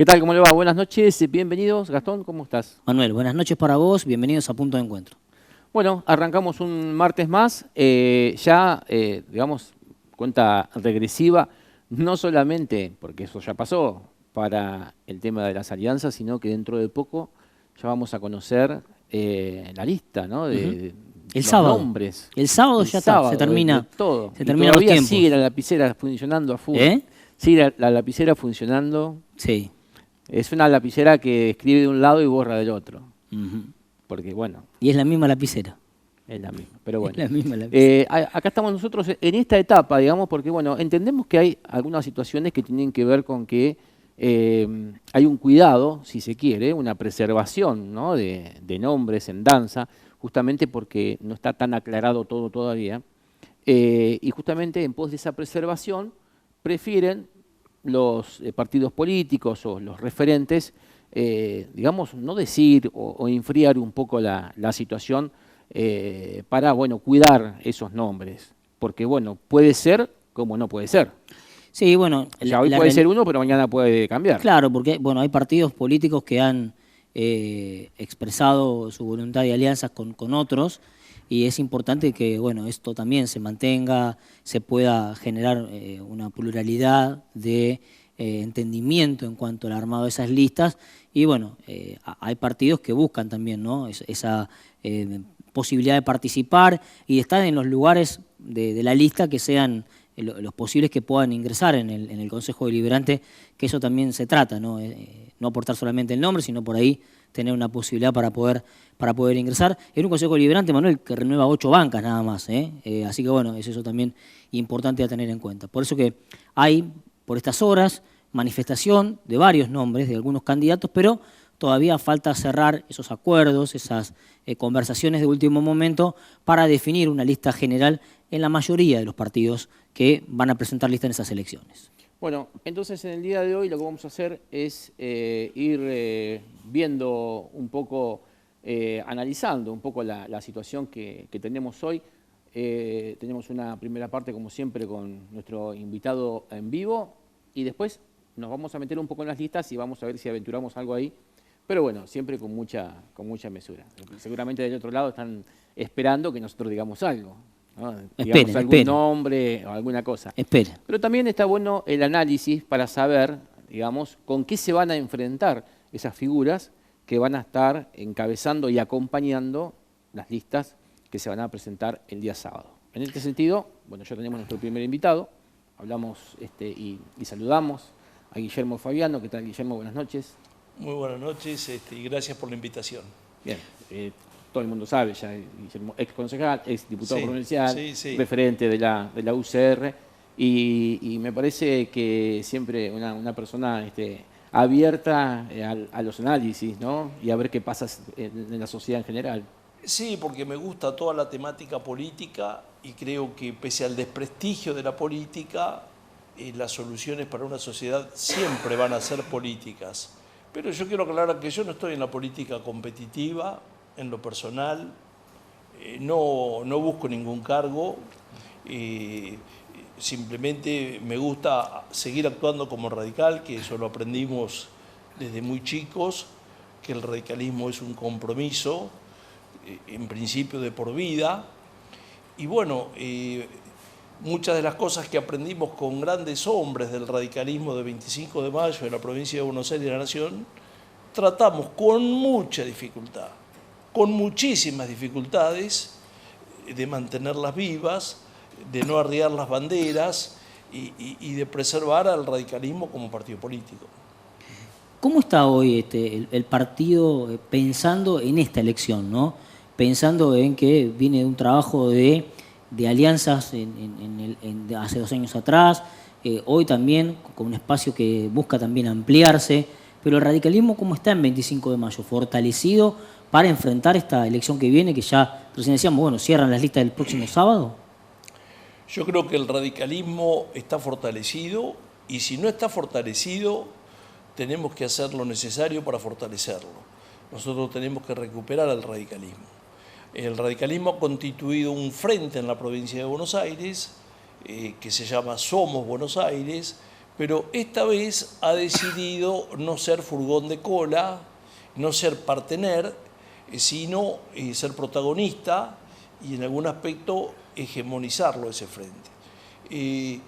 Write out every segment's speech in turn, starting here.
¿Qué tal? ¿Cómo le va? Buenas noches, bienvenidos. Gastón, ¿cómo estás? Manuel, buenas noches para vos, bienvenidos a Punto de Encuentro. Bueno, arrancamos un martes más, digamos, cuenta regresiva, no solamente, porque eso ya pasó, para el tema de las alianzas, sino que dentro de poco ya vamos a conocer la lista, ¿no? Ujú. de El los sábado. nombres. El sábado El ya está, sábado, se de termina, todo. se Y terminan los todavía tiempos. sigue la lapicera funcionando a full. ¿Eh? Sigue la lapicera funcionando. Sí. Es una lapicera que escribe de un lado y borra del otro. Ujú. Porque, bueno, Y es la misma lapicera. es la misma, pero Es bueno. la misma lapicera. Acá estamos nosotros en esta etapa, digamos, porque bueno, entendemos que hay algunas situaciones que tienen que ver con que hay un cuidado, si se quiere, una preservación, ¿no? de nombres en danza, justamente porque no está tan aclarado todo todavía. Y justamente en pos de esa preservación prefieren los partidos políticos o los referentes, digamos, no decir o enfriar un poco la situación para, bueno, cuidar esos nombres. Porque, bueno, puede ser como no puede ser. Sí, bueno, O sea, hoy puede ser uno, pero mañana puede cambiar. claro, porque bueno, hay partidos políticos que han expresado su voluntad de alianzas con otros y es importante que bueno, esto también se mantenga, se pueda generar una pluralidad de entendimiento en cuanto al armado de esas listas y bueno, hay partidos que buscan también, ¿no? Esa posibilidad de participar y de estar en los lugares de la lista que sean los posibles que puedan ingresar en el Consejo Deliberante, que eso también se trata, ¿no? No aportar solamente el nombre, sino por ahí tener una posibilidad para poder ingresar. En un Consejo Deliberante, Manuel, que renueva 8 bancas nada más, así que bueno, es eso también importante a tener en cuenta. Por eso que hay, por estas horas, manifestación de varios nombres, de algunos candidatos, pero todavía falta cerrar esos acuerdos, esas conversaciones de último momento para definir una lista general en la mayoría de los partidos que van a presentar lista en esas elecciones. Bueno, entonces en el día de hoy lo que vamos a hacer es ir viendo un poco, analizando un poco la situación que tenemos hoy. Tenemos una primera parte, como siempre, con nuestro invitado en vivo y después nos vamos a meter un poco en las listas y vamos a ver si aventuramos algo ahí. Pero bueno, siempre con mucha mesura. Seguramente del otro lado están esperando que nosotros digamos algo, ¿no? Digamos algún nombre o alguna cosa. Espera. Pero también está bueno el análisis para saber, digamos, con qué se van a enfrentar esas figuras que van a estar encabezando y acompañando las listas que se van a presentar el día sábado. En este sentido, bueno, ya tenemos nuestro primer invitado, hablamos y saludamos a Guillermo Fabiano. ¿Qué tal, Guillermo? Buenas noches. Muy buenas noches y gracias por la invitación. Bien, todo el mundo sabe, ya Guillermo, ex concejal, ex diputado provincial, referente de la UCR, y me parece que siempre una persona abierta a los análisis, ¿no? Y a ver qué pasa en la sociedad en general. Sí, porque me gusta toda la temática política y creo que pese al desprestigio de la política, las soluciones para una sociedad siempre van a ser políticas. Pero yo quiero aclarar que yo no estoy en la política competitiva, en lo personal, no busco ningún cargo, simplemente me gusta seguir actuando como radical, que eso lo aprendimos desde muy chicos, que el radicalismo es un compromiso, en principio de por vida, y bueno, muchas de las cosas que aprendimos con grandes hombres del radicalismo de 25 de mayo de la provincia de Buenos Aires de la Nación, tratamos con mucha dificultad, con muchísimas dificultades, de mantenerlas vivas, de no arriar las banderas y de preservar al radicalismo como partido político. ¿Cómo está hoy el partido pensando en esta elección, ¿no? Pensando en que viene de un trabajo de alianzas hace 2 años atrás, hoy también con un espacio que busca también ampliarse, pero el radicalismo ¿cómo está en 25 de mayo? ¿Fortalecido para enfrentar esta elección que viene, que ya recién decíamos, bueno, cierran las listas del próximo sábado? Yo creo que el radicalismo está fortalecido y si no está fortalecido, tenemos que hacer lo necesario para fortalecerlo. Nosotros tenemos que recuperar al radicalismo. El radicalismo ha constituido un frente en la provincia de Buenos Aires que se llama Somos Buenos Aires, pero esta vez ha decidido no ser furgón de cola, no ser partener, sino ser protagonista y en algún aspecto hegemonizarlo ese frente.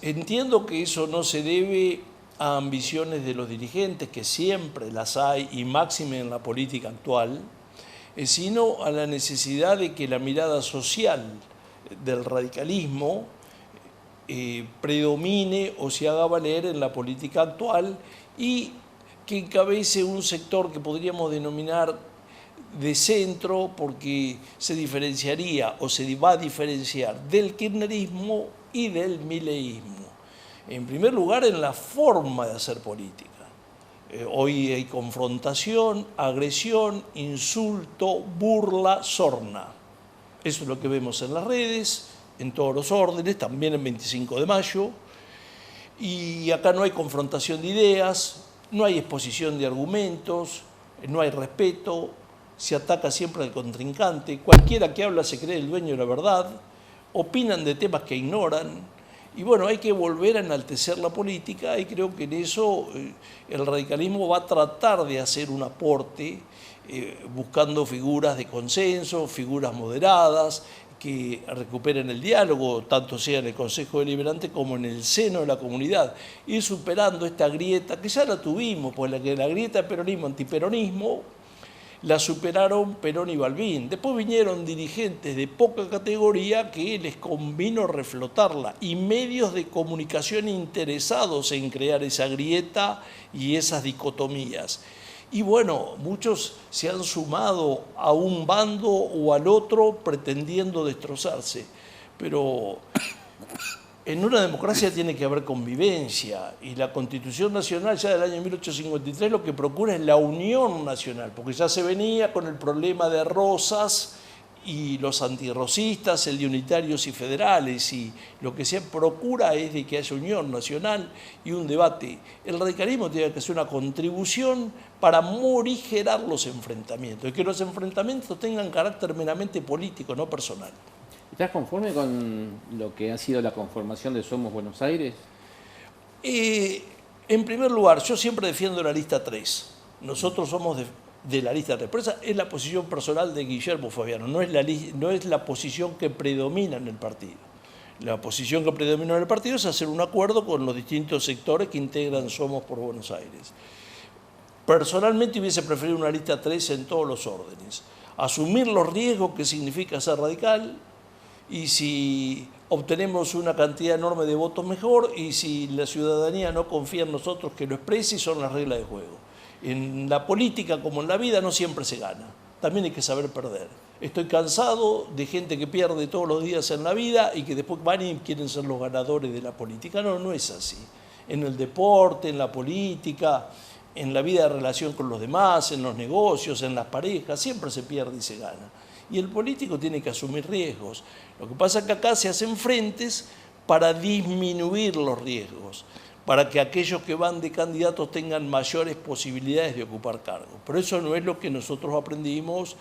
Entiendo que eso no se debe a ambiciones de los dirigentes, que siempre las hay y máxime en la política actual, sino a la necesidad de que la mirada social del radicalismo predomine o se haga valer en la política actual y que encabece un sector que podríamos denominar de centro, porque se diferenciaría o se va a diferenciar del kirchnerismo y del mileísmo. En primer lugar, en la forma de hacer política. Hoy hay confrontación, agresión, insulto, burla, sorna. Eso es lo que vemos en las redes, en todos los órdenes, también en 25 de mayo. Y acá no hay confrontación de ideas, no hay exposición de argumentos, no hay respeto, se ataca siempre al contrincante. Cualquiera que habla se cree el dueño de la verdad, opinan de temas que ignoran. Y bueno, hay que volver a enaltecer la política y creo que en eso el radicalismo va a tratar de hacer un aporte buscando figuras de consenso, figuras moderadas, que recuperen el diálogo, tanto sea en el Consejo Deliberante como en el seno de la comunidad, ir superando esta grieta, que ya la tuvimos, pues la grieta peronismo-antiperonismo, la superaron Perón y Balbín. Después vinieron dirigentes de poca categoría que les convino reflotarla y medios de comunicación interesados en crear esa grieta y esas dicotomías. Y bueno, muchos se han sumado a un bando o al otro pretendiendo destrozarse. Pero en una democracia tiene que haber convivencia y la Constitución Nacional ya del año 1853 lo que procura es la unión nacional, porque ya se venía con el problema de Rosas y los antirrosistas, el de unitarios y federales, y lo que se procura es de que haya unión nacional y un debate. El radicalismo tiene que hacer una contribución para morigerar los enfrentamientos, y que los enfrentamientos tengan carácter meramente político, no personal. ¿Estás conforme con lo que ha sido la conformación de Somos Buenos Aires? En primer lugar, yo siempre defiendo la lista 3. Nosotros somos de la lista 3. Pero esa es la posición personal de Guillermo Fabiano, no es la posición que predomina en el partido. La posición que predomina en el partido es hacer un acuerdo con los distintos sectores que integran Somos por Buenos Aires. Personalmente hubiese preferido una lista 3 en todos los órdenes. Asumir los riesgos que significa ser radical, y si obtenemos una cantidad enorme de votos mejor, y si la ciudadanía no confía en nosotros que lo exprese, son las reglas de juego. En la política como en la vida no siempre se gana, también hay que saber perder. Estoy cansado de gente que pierde todos los días en la vida y que después van y quieren ser los ganadores de la política. No, no es así. En el deporte, en la política, en la vida de relación con los demás, en los negocios, en las parejas, siempre se pierde y se gana. Y el político tiene que asumir riesgos. Lo que pasa es que acá se hacen frentes para disminuir los riesgos, para que aquellos que van de candidatos tengan mayores posibilidades de ocupar cargos. Pero eso no es lo que nosotros aprendimos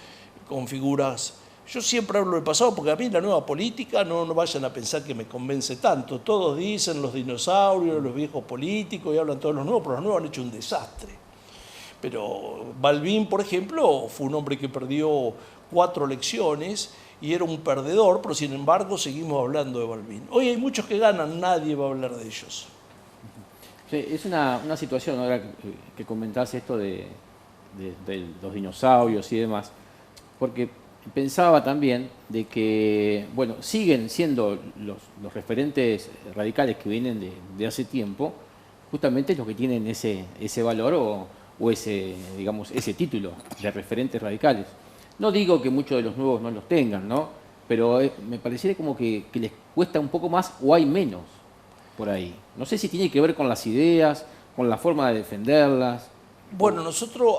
con figuras. Yo siempre hablo del pasado, porque a mí la nueva política, no vayan a pensar que me convence tanto. Todos dicen los dinosaurios, los viejos políticos, y hablan todos los nuevos, pero los nuevos han hecho un desastre. Pero Balbín, por ejemplo, fue un hombre que perdió 4 elecciones y era un perdedor, pero sin embargo seguimos hablando de Balbín. Hoy hay muchos que ganan, nadie va a hablar de ellos. Sí, es una situación, ahora que comentás esto de los dinosaurios y demás, porque pensaba también de que, bueno, siguen siendo los referentes radicales que vienen de hace tiempo, justamente los que tienen ese valor o ese, digamos, ese título de referentes radicales. No digo que muchos de los nuevos no los tengan, ¿no? Pero me pareciera como que les cuesta un poco más o hay menos por ahí. No sé si tiene que ver con las ideas, con la forma de defenderlas. Bueno, nosotros,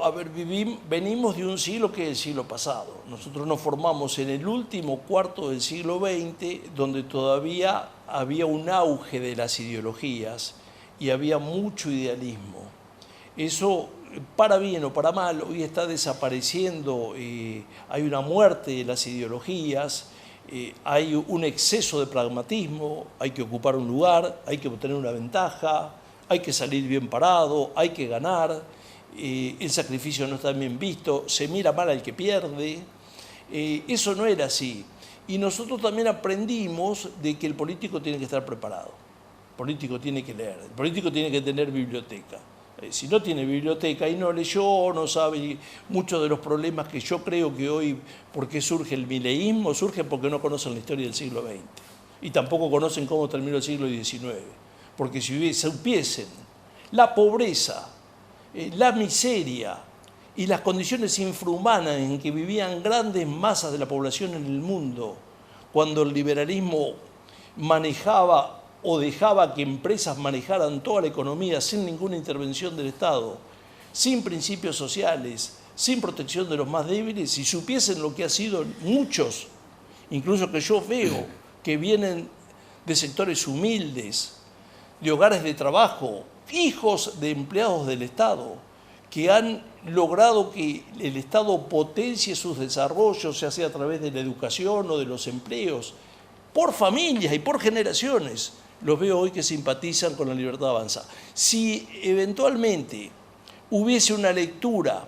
venimos de un siglo que es el siglo pasado. Nosotros nos formamos en el último cuarto del siglo XX, donde todavía había un auge de las ideologías y había mucho idealismo. Eso, para bien o para mal, hoy está desapareciendo, hay una muerte de las ideologías, hay un exceso de pragmatismo, hay que ocupar un lugar, hay que obtener una ventaja, hay que salir bien parado, hay que ganar, el sacrificio no está bien visto, se mira mal al que pierde. Eso no era así. Y nosotros también aprendimos de que el político tiene que estar preparado, el político tiene que leer, el político tiene que tener biblioteca. Si no tiene biblioteca y no leyó, no sabe muchos de los problemas que yo creo que hoy, ¿por qué surge el mileísmo? Surge porque no conocen la historia del siglo XX y tampoco conocen cómo terminó el siglo XIX. Porque si supiesen la pobreza, la miseria y las condiciones infrahumanas en que vivían grandes masas de la población en el mundo, cuando el liberalismo manejaba o dejaba que empresas manejaran toda la economía sin ninguna intervención del Estado, sin principios sociales, sin protección de los más débiles, si supiesen lo que ha sido muchos, incluso que yo veo, que vienen de sectores humildes, de hogares de trabajo, hijos de empleados del Estado, que han logrado que el Estado potencie sus desarrollos, ya sea a través de la educación o de los empleos, por familias y por generaciones. Los veo hoy que simpatizan con la Libertad Avanza. Si eventualmente hubiese una lectura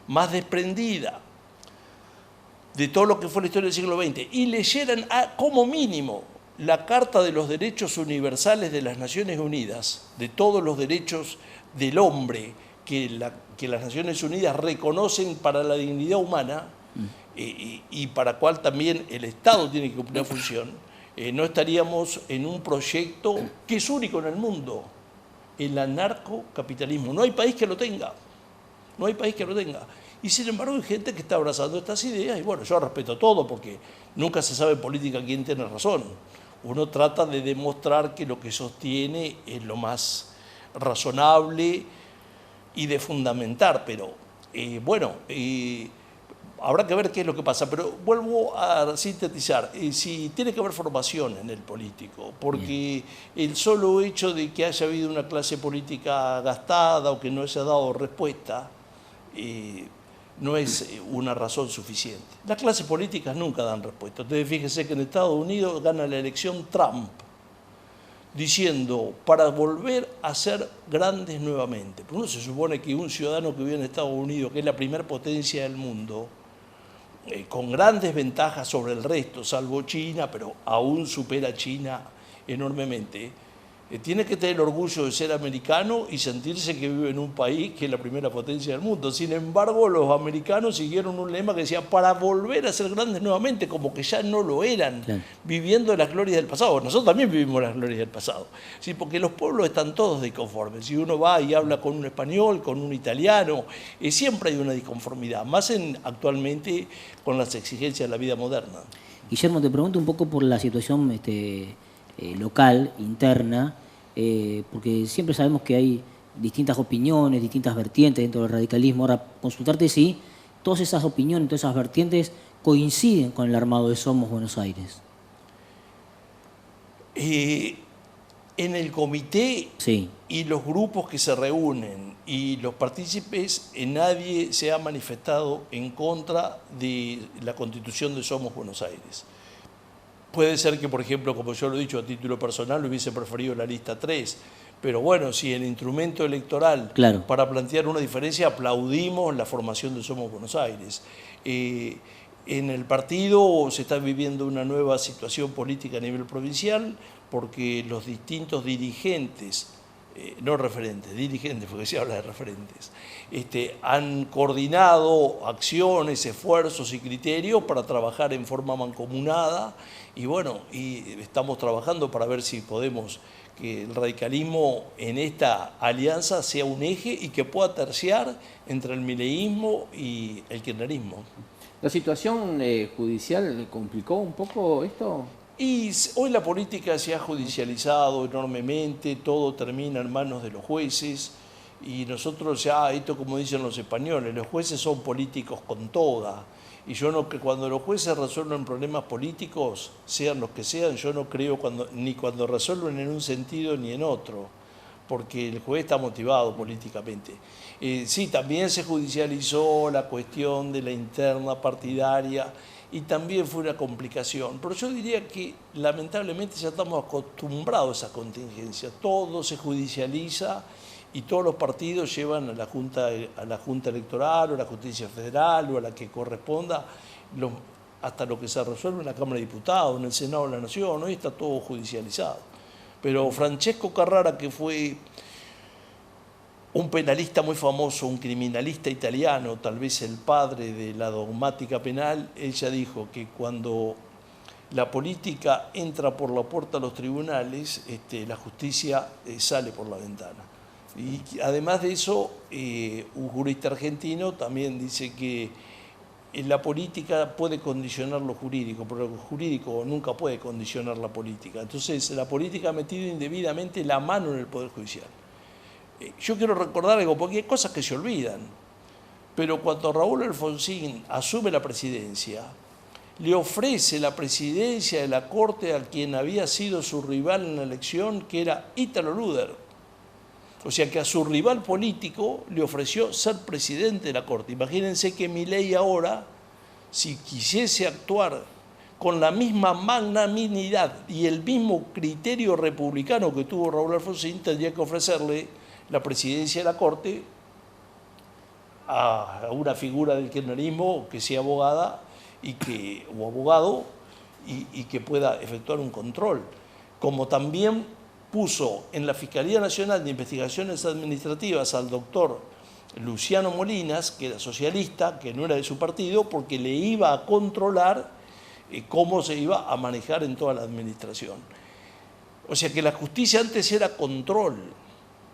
más desprendida de todo lo que fue la historia del siglo XX y leyeran como mínimo la Carta de los Derechos Universales de las Naciones Unidas, de todos los derechos del hombre que las Naciones Unidas reconocen para la dignidad humana y para cual también el Estado tiene que cumplir una función, no estaríamos en un proyecto que es único en el mundo, el anarcocapitalismo. No hay país que lo tenga, no hay país que lo tenga. Y sin embargo hay gente que está abrazando estas ideas y bueno, yo respeto todo porque nunca se sabe en política quién tiene razón. Uno trata de demostrar que lo que sostiene es lo más razonable y de fundamentar, pero habrá que ver qué es lo que pasa. Pero vuelvo a sintetizar, si tiene que haber formación en el político, porque el solo hecho de que haya habido una clase política gastada o que no se ha dado respuesta, no es una razón suficiente. Las clases políticas nunca dan respuesta. Ustedes fíjense que en Estados Unidos gana la elección Trump, diciendo, para volver a ser grandes nuevamente. Pero uno se supone que un ciudadano que vive en Estados Unidos, que es la primera potencia del mundo, con grandes ventajas sobre el resto, salvo China, pero aún supera a China enormemente, tiene que tener orgullo de ser americano y sentirse que vive en un país que es la primera potencia del mundo. Sin embargo, los americanos siguieron un lema que decía, para volver a ser grandes nuevamente, como que ya no lo eran, claro, viviendo las glorias del pasado. Nosotros también vivimos las glorias del pasado, ¿sí? Porque los pueblos están todos disconformes. Si uno va y habla con un español, con un italiano, siempre hay una disconformidad, más actualmente con las exigencias de la vida moderna. Guillermo, te pregunto un poco por la situación local, interna, porque siempre sabemos que hay distintas opiniones, distintas vertientes dentro del radicalismo. Ahora, consultarte si todas esas opiniones, todas esas vertientes coinciden con el armado de Somos Buenos Aires. En el comité sí, y los grupos que se reúnen y los partícipes, nadie se ha manifestado en contra de la constitución de Somos Buenos Aires. Puede ser que, por ejemplo, como yo lo he dicho a título personal, hubiese preferido la lista 3, pero bueno, si el instrumento electoral, claro, para plantear una diferencia, aplaudimos la formación de Somos Buenos Aires. En el partido se está viviendo una nueva situación política a nivel provincial porque los distintos dirigentes, no referentes, dirigentes, porque se habla de referentes, han coordinado acciones, esfuerzos y criterios para trabajar en forma mancomunada y bueno, y estamos trabajando para ver si podemos que el radicalismo en esta alianza sea un eje y que pueda terciar entre el mileísmo y el kirchnerismo. ¿La situación judicial complicó un poco esto? Y hoy la política se ha judicializado enormemente, todo termina en manos de los jueces y nosotros ya, esto como dicen los españoles, los jueces son políticos con toda. Y yo no, que cuando los jueces resuelven problemas políticos, sean los que sean, yo no creo ni cuando resuelven en un sentido ni en otro, porque el juez está motivado políticamente. Sí, también se judicializó la cuestión de la interna partidaria y también fue una complicación. Pero yo diría que lamentablemente ya estamos acostumbrados a esa contingencia. Todo se judicializa y todos los partidos llevan a la Junta Electoral o a la Justicia Federal o a la que corresponda hasta lo que se resuelve en la Cámara de Diputados, en el Senado de la Nación. Hoy está todo judicializado. Pero Francesco Carrara, que fue un penalista muy famoso, un criminalista italiano, tal vez el padre de la dogmática penal, ella dijo que cuando la política entra por la puerta a los tribunales, la justicia sale por la ventana. Y además de eso, un jurista argentino también dice que la política puede condicionar lo jurídico, pero lo jurídico nunca puede condicionar la política. Entonces, la política ha metido indebidamente la mano en el Poder Judicial. Yo quiero recordar algo, porque hay cosas que se olvidan, pero cuando Raúl Alfonsín asume la presidencia, le ofrece la presidencia de la Corte a quien había sido su rival en la elección, que era Ítalo Luder. O sea que a su rival político le ofreció ser presidente de la Corte. Imagínense que Milei ahora, si quisiese actuar con la misma magnanimidad y el mismo criterio republicano que tuvo Raúl Alfonsín, tendría que ofrecerle la presidencia de la Corte a una figura del kirchnerismo que sea abogada o abogado y que pueda efectuar un control. Como también puso en la Fiscalía Nacional de Investigaciones Administrativas al doctor Luciano Molinas, que era socialista, que no era de su partido, porque le iba a controlar cómo se iba a manejar en toda la administración. O sea que la justicia antes era control,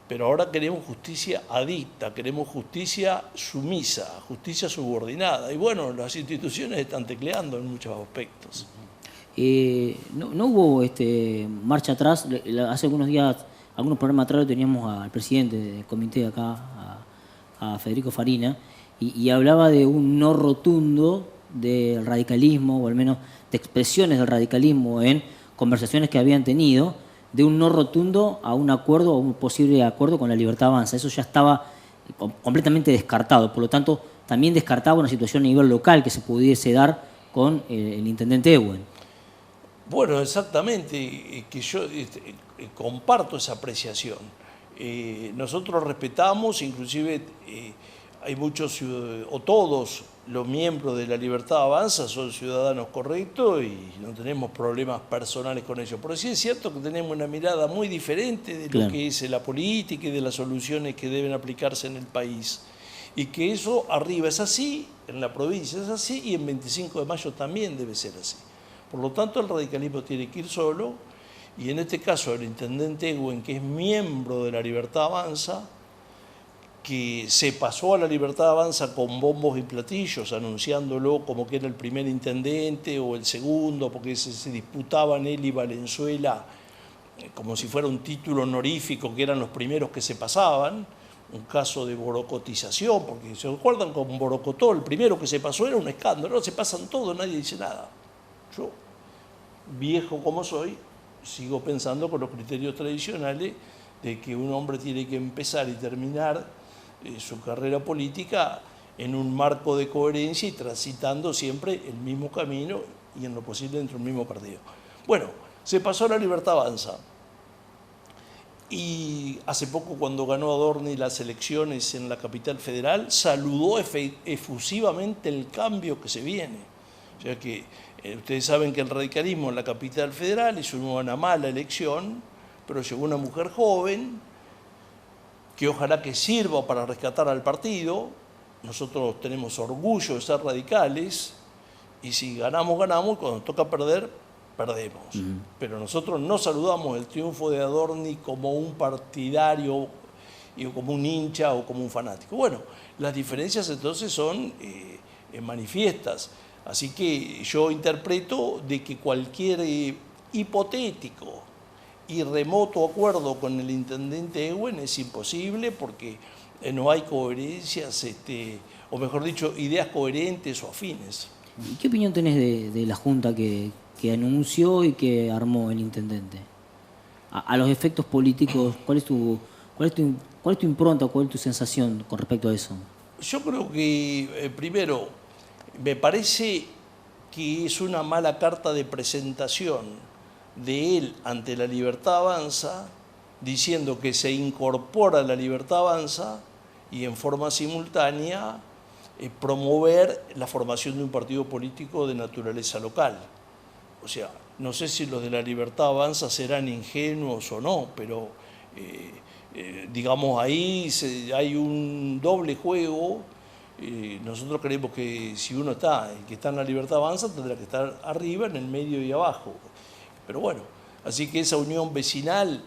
pero ahora queremos justicia adicta, queremos justicia sumisa, justicia subordinada. Y bueno, las instituciones están tecleando en muchos aspectos. No hubo marcha atrás. Hace algunos días, algunos programas atrás, lo teníamos al presidente del comité acá, a Federico Farina, y hablaba de un no rotundo del radicalismo, o al menos de expresiones del radicalismo en conversaciones que habían tenido, de un no rotundo a un acuerdo, o un posible acuerdo con la Libertad Avanza. Eso ya estaba completamente descartado. Por lo tanto, también descartaba una situación a nivel local que se pudiese dar con el intendente Ehuen. Bueno, exactamente, que yo comparto esa apreciación. Nosotros respetamos, inclusive hay muchos, o todos los miembros de la Libertad Avanza son ciudadanos correctos y no tenemos problemas personales con ellos. Pero sí es cierto que tenemos una mirada muy diferente de lo que es la política y de las soluciones que deben aplicarse en el país. Y que eso arriba es así, en la provincia es así y en 25 de mayo también debe ser así. Por lo tanto, el radicalismo tiene que ir solo, y en este caso el intendente Ehuen, que es miembro de la Libertad Avanza, que se pasó a la Libertad Avanza con bombos y platillos, anunciándolo como que era el primer intendente o el segundo, porque se disputaban él y Valenzuela como si fuera un título honorífico, que eran los primeros que se pasaban, un caso de borocotización, porque se acuerdan con Borocotó, el primero que se pasó era un escándalo, ahora se pasan todo, nadie dice nada. Yo, viejo como soy, sigo pensando con los criterios tradicionales de que un hombre tiene que empezar y terminar su carrera política en un marco de coherencia y transitando siempre el mismo camino y en lo posible dentro del mismo partido. Bueno, se pasó a la Libertad Avanza. Y hace poco, cuando ganó Adorni las elecciones en la capital federal, saludó efusivamente el cambio que se viene. O sea que ustedes saben que el radicalismo en la capital federal hizo una mala elección, pero llegó una mujer joven que ojalá que sirva para rescatar al partido. Nosotros tenemos orgullo de ser radicales y si ganamos, ganamos, cuando toca perder, perdemos. Pero nosotros no saludamos el triunfo de Adorni como un partidario, o como un hincha o como un fanático. Bueno, las diferencias entonces son manifiestas. Así que yo interpreto de que cualquier hipotético y remoto acuerdo con el intendente Ehuen es imposible porque no hay coherencias, o mejor dicho, ideas coherentes o afines. ¿Y qué opinión tenés de la junta que anunció y que armó el intendente? A los efectos políticos, ¿cuál es tu impronta, cuál es tu sensación con respecto a eso? Yo creo que, primero, me parece que es una mala carta de presentación de él ante La Libertad Avanza, diciendo que se incorpora a La Libertad Avanza y en forma simultánea promover la formación de un partido político de naturaleza local. O sea, no sé si los de La Libertad Avanza serán ingenuos o no, pero digamos ahí hay un doble juego. Nosotros creemos que si uno está, el que está en La Libertad Avanza tendrá que estar arriba, en el medio y abajo. Pero bueno, así que esa unión vecinal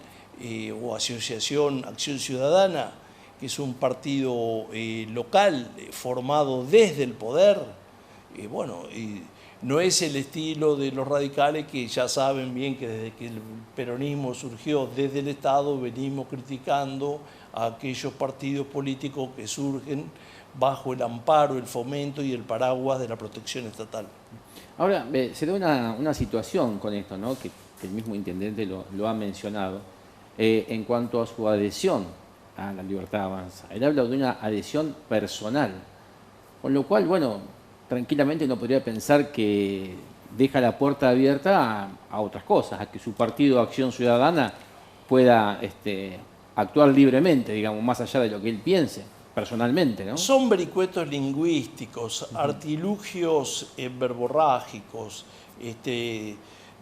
o asociación Acción Ciudadana, que es un partido local formado desde el poder, bueno, no es el estilo de los radicales, que ya saben bien que desde que el peronismo surgió desde el Estado venimos criticando a aquellos partidos políticos que surgen bajo el amparo, el fomento y el paraguas de la protección estatal. Ahora, se da una situación con esto, ¿no? Que el mismo intendente lo ha mencionado, en cuanto a su adhesión a La Libertad Avanza. Él habla de una adhesión personal, con lo cual, bueno, tranquilamente no podría pensar que deja la puerta abierta a otras cosas, a que su partido Acción Ciudadana pueda actuar libremente, digamos, más allá de lo que él piense personalmente, ¿no? Son vericuetos lingüísticos, artilugios verborrágicos,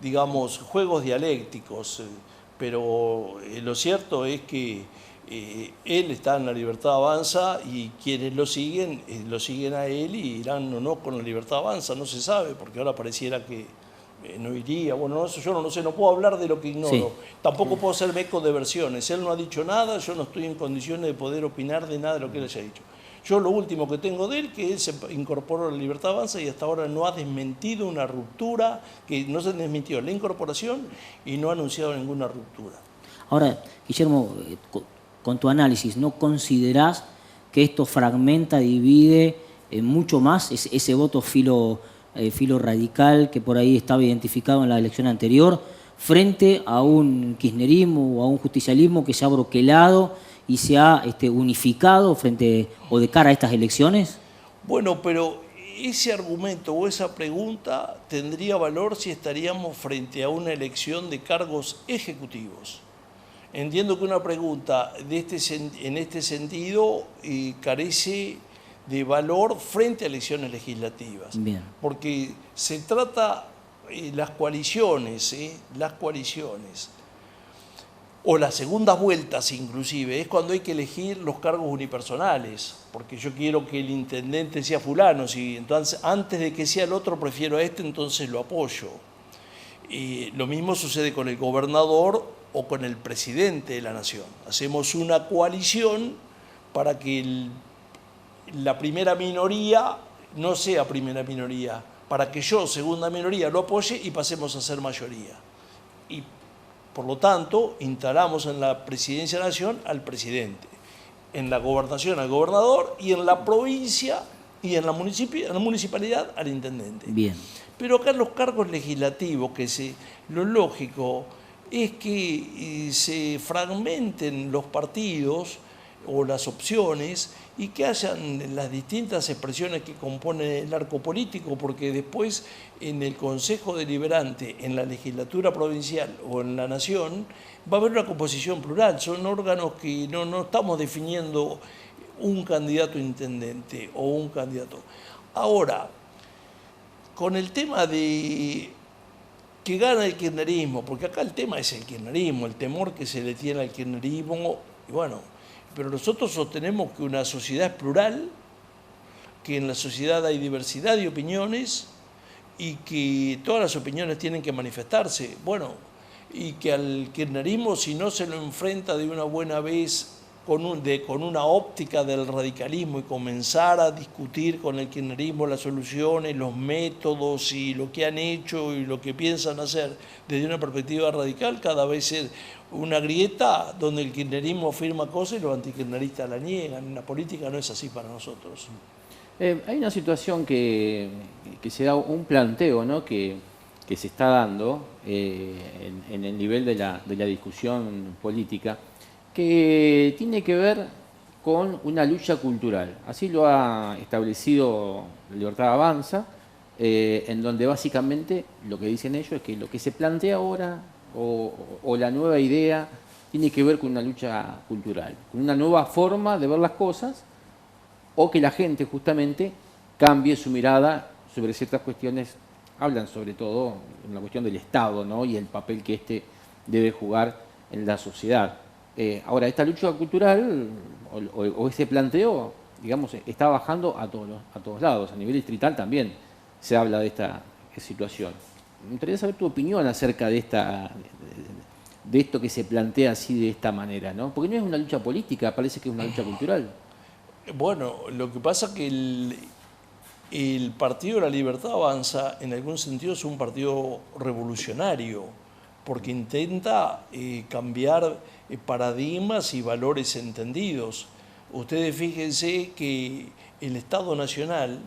digamos, juegos dialécticos, pero lo cierto es que él está en La Libertad Avanza y quienes lo siguen a él y irán o no con La Libertad Avanza, no se sabe, porque ahora pareciera que no iría. Bueno, eso yo no sé, no puedo hablar de lo que ignoro. Sí. Tampoco puedo hacerme eco de versiones. Él no ha dicho nada, yo no estoy en condiciones de poder opinar de nada de lo que él haya dicho. Yo lo último que tengo de él, que él se incorporó a La Libertad Avanza y hasta ahora no ha desmentido una ruptura, que no se desmintió la incorporación y no ha anunciado ninguna ruptura. Ahora, Guillermo, con tu análisis, ¿no considerás que esto fragmenta, divide mucho más ese voto filo radical que por ahí estaba identificado en la elección anterior, frente a un kirchnerismo o a un justicialismo que se ha broquelado y se ha unificado frente o de cara a estas elecciones? Bueno, pero ese argumento o esa pregunta tendría valor si estaríamos frente a una elección de cargos ejecutivos. Entiendo que una pregunta en este sentido carece de valor frente a elecciones legislativas. Bien. Porque se trata las coaliciones, o las segundas vueltas inclusive, es cuando hay que elegir los cargos unipersonales, porque yo quiero que el intendente sea fulano, si entonces antes de que sea el otro prefiero a este, entonces lo apoyo. Lo mismo sucede con el gobernador o con el presidente de la nación. Hacemos una coalición para que la primera minoría no sea primera minoría, para que yo, segunda minoría, lo apoye y pasemos a ser mayoría. Y por lo tanto, instalamos en la presidencia de la nación al presidente, en la gobernación al gobernador y en la provincia y en la municipalidad al intendente. Bien. Pero acá en los cargos legislativos, lo lógico es que se fragmenten los partidos o las opciones y que hayan las distintas expresiones que componen el arco político, porque después en el Consejo Deliberante, en la legislatura provincial o en la nación, va a haber una composición plural. Son órganos que no estamos definiendo un candidato a intendente o un candidato. Ahora, con el tema de que gana el kirchnerismo, porque acá el tema es el kirchnerismo, el temor que se le tiene al kirchnerismo, y bueno, pero nosotros sostenemos que una sociedad es plural, que en la sociedad hay diversidad de opiniones y que todas las opiniones tienen que manifestarse. Bueno, y que al kirchnerismo, si no se lo enfrenta de una buena vez con una óptica del radicalismo y comenzar a discutir con el kirchnerismo las soluciones, los métodos y lo que han hecho y lo que piensan hacer desde una perspectiva radical, cada vez es una grieta donde el kirchnerismo afirma cosas y los antikirchneristas la niegan. La política no es así para nosotros. Hay una situación que se da, un planteo, ¿no?, que se está dando en el nivel de la discusión política, que tiene que ver con una lucha cultural. Así lo ha establecido Libertad Avanza, en donde básicamente lo que dicen ellos es que lo que se plantea ahora o la nueva idea tiene que ver con una lucha cultural, con una nueva forma de ver las cosas, o que la gente justamente cambie su mirada sobre ciertas cuestiones. Hablan sobre todo en la cuestión del Estado, ¿no? Y el papel que éste debe jugar en la sociedad. Ahora, esta lucha cultural o ese planteo, digamos, está bajando a todos lados. A nivel distrital también se habla de esta situación. Me interesa saber tu opinión acerca de esto que se plantea así de esta manera, ¿no? Porque no es una lucha política, parece que es una lucha cultural. Bueno, lo que pasa es que el Partido de la Libertad Avanza, en algún sentido, es un partido revolucionario, porque intenta cambiar paradigmas y valores entendidos. Ustedes fíjense que el Estado Nacional,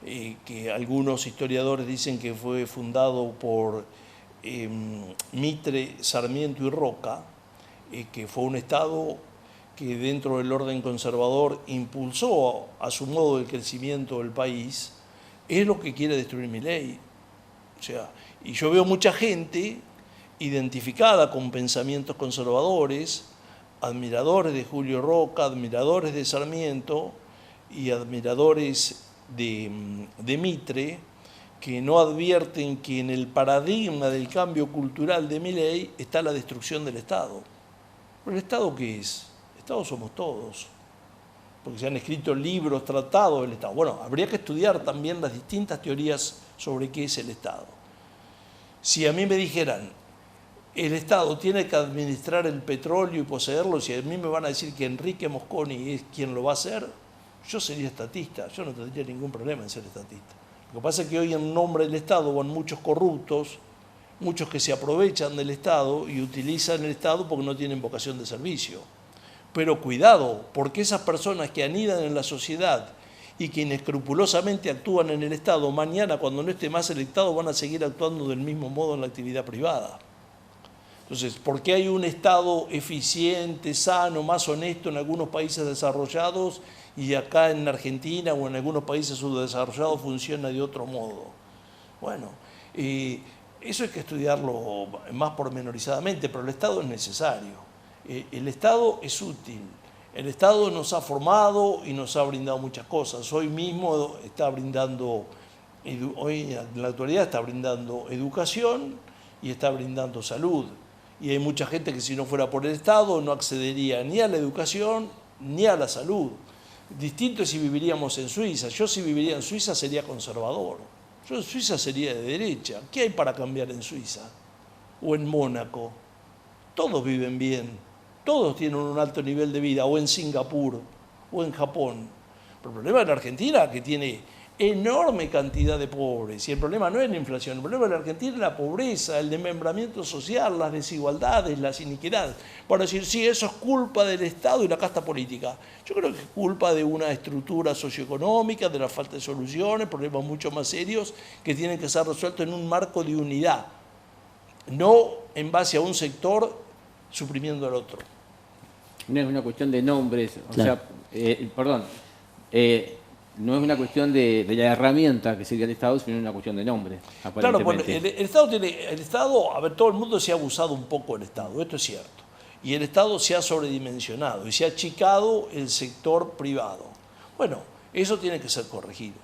que algunos historiadores dicen que fue fundado por Mitre, Sarmiento y Roca, que fue un Estado que dentro del orden conservador impulsó a su modo el crecimiento del país, es lo que quiere destruir Milei. O sea, y yo veo mucha gente identificada con pensamientos conservadores, admiradores de Julio Roca, admiradores de Sarmiento y admiradores de Mitre, que no advierten que en el paradigma del cambio cultural de Milei está la destrucción del Estado. ¿Pero el Estado qué es? El Estado somos todos, porque se han escrito libros, tratados del Estado. Bueno, habría que estudiar también las distintas teorías sobre qué es el Estado. Si a mí me dijeran, el Estado tiene que administrar el petróleo y poseerlo, si a mí me van a decir que Enrique Mosconi es quien lo va a hacer, yo sería estatista, yo no tendría ningún problema en ser estatista. Lo que pasa es que hoy en nombre del Estado van muchos corruptos, muchos que se aprovechan del Estado y utilizan el Estado porque no tienen vocación de servicio. Pero cuidado, porque esas personas que anidan en la sociedad y que inescrupulosamente actúan en el Estado, mañana cuando no esté más el Estado van a seguir actuando del mismo modo en la actividad privada. Entonces, ¿por qué hay un Estado eficiente, sano, más honesto en algunos países desarrollados y acá en Argentina o en algunos países subdesarrollados funciona de otro modo? Bueno, eso hay que estudiarlo más pormenorizadamente, pero el Estado es necesario. El Estado es útil. El Estado nos ha formado y nos ha brindado muchas cosas. Hoy mismo está brindando, hoy en la actualidad está brindando educación y está brindando salud. Y hay mucha gente que si no fuera por el Estado no accedería ni a la educación ni a la salud. Distinto es si viviríamos en Suiza. Yo si viviría en Suiza sería conservador. Yo en Suiza sería de derecha. ¿Qué hay para cambiar en Suiza? O en Mónaco. Todos viven bien. Todos tienen un alto nivel de vida, o en Singapur, o en Japón. Pero el problema de la Argentina es que tiene enorme cantidad de pobres. Y el problema no es la inflación, el problema de la Argentina es la pobreza, el desmembramiento social, las desigualdades, las iniquidades. Para decir, sí, eso es culpa del Estado y la casta política. Yo creo que es culpa de una estructura socioeconómica, de la falta de soluciones, problemas mucho más serios que tienen que ser resueltos en un marco de unidad, no en base a un sector suprimiendo al otro. No es una cuestión de nombres, Claro. no es una cuestión de la herramienta que sería el Estado, sino una cuestión de nombres, Claro, bueno, aparentemente. el Estado, a ver, todo el mundo se ha abusado un poco del Estado, esto es cierto. Y el Estado se ha sobredimensionado y se ha achicado el sector privado. Bueno, eso tiene que ser corregido.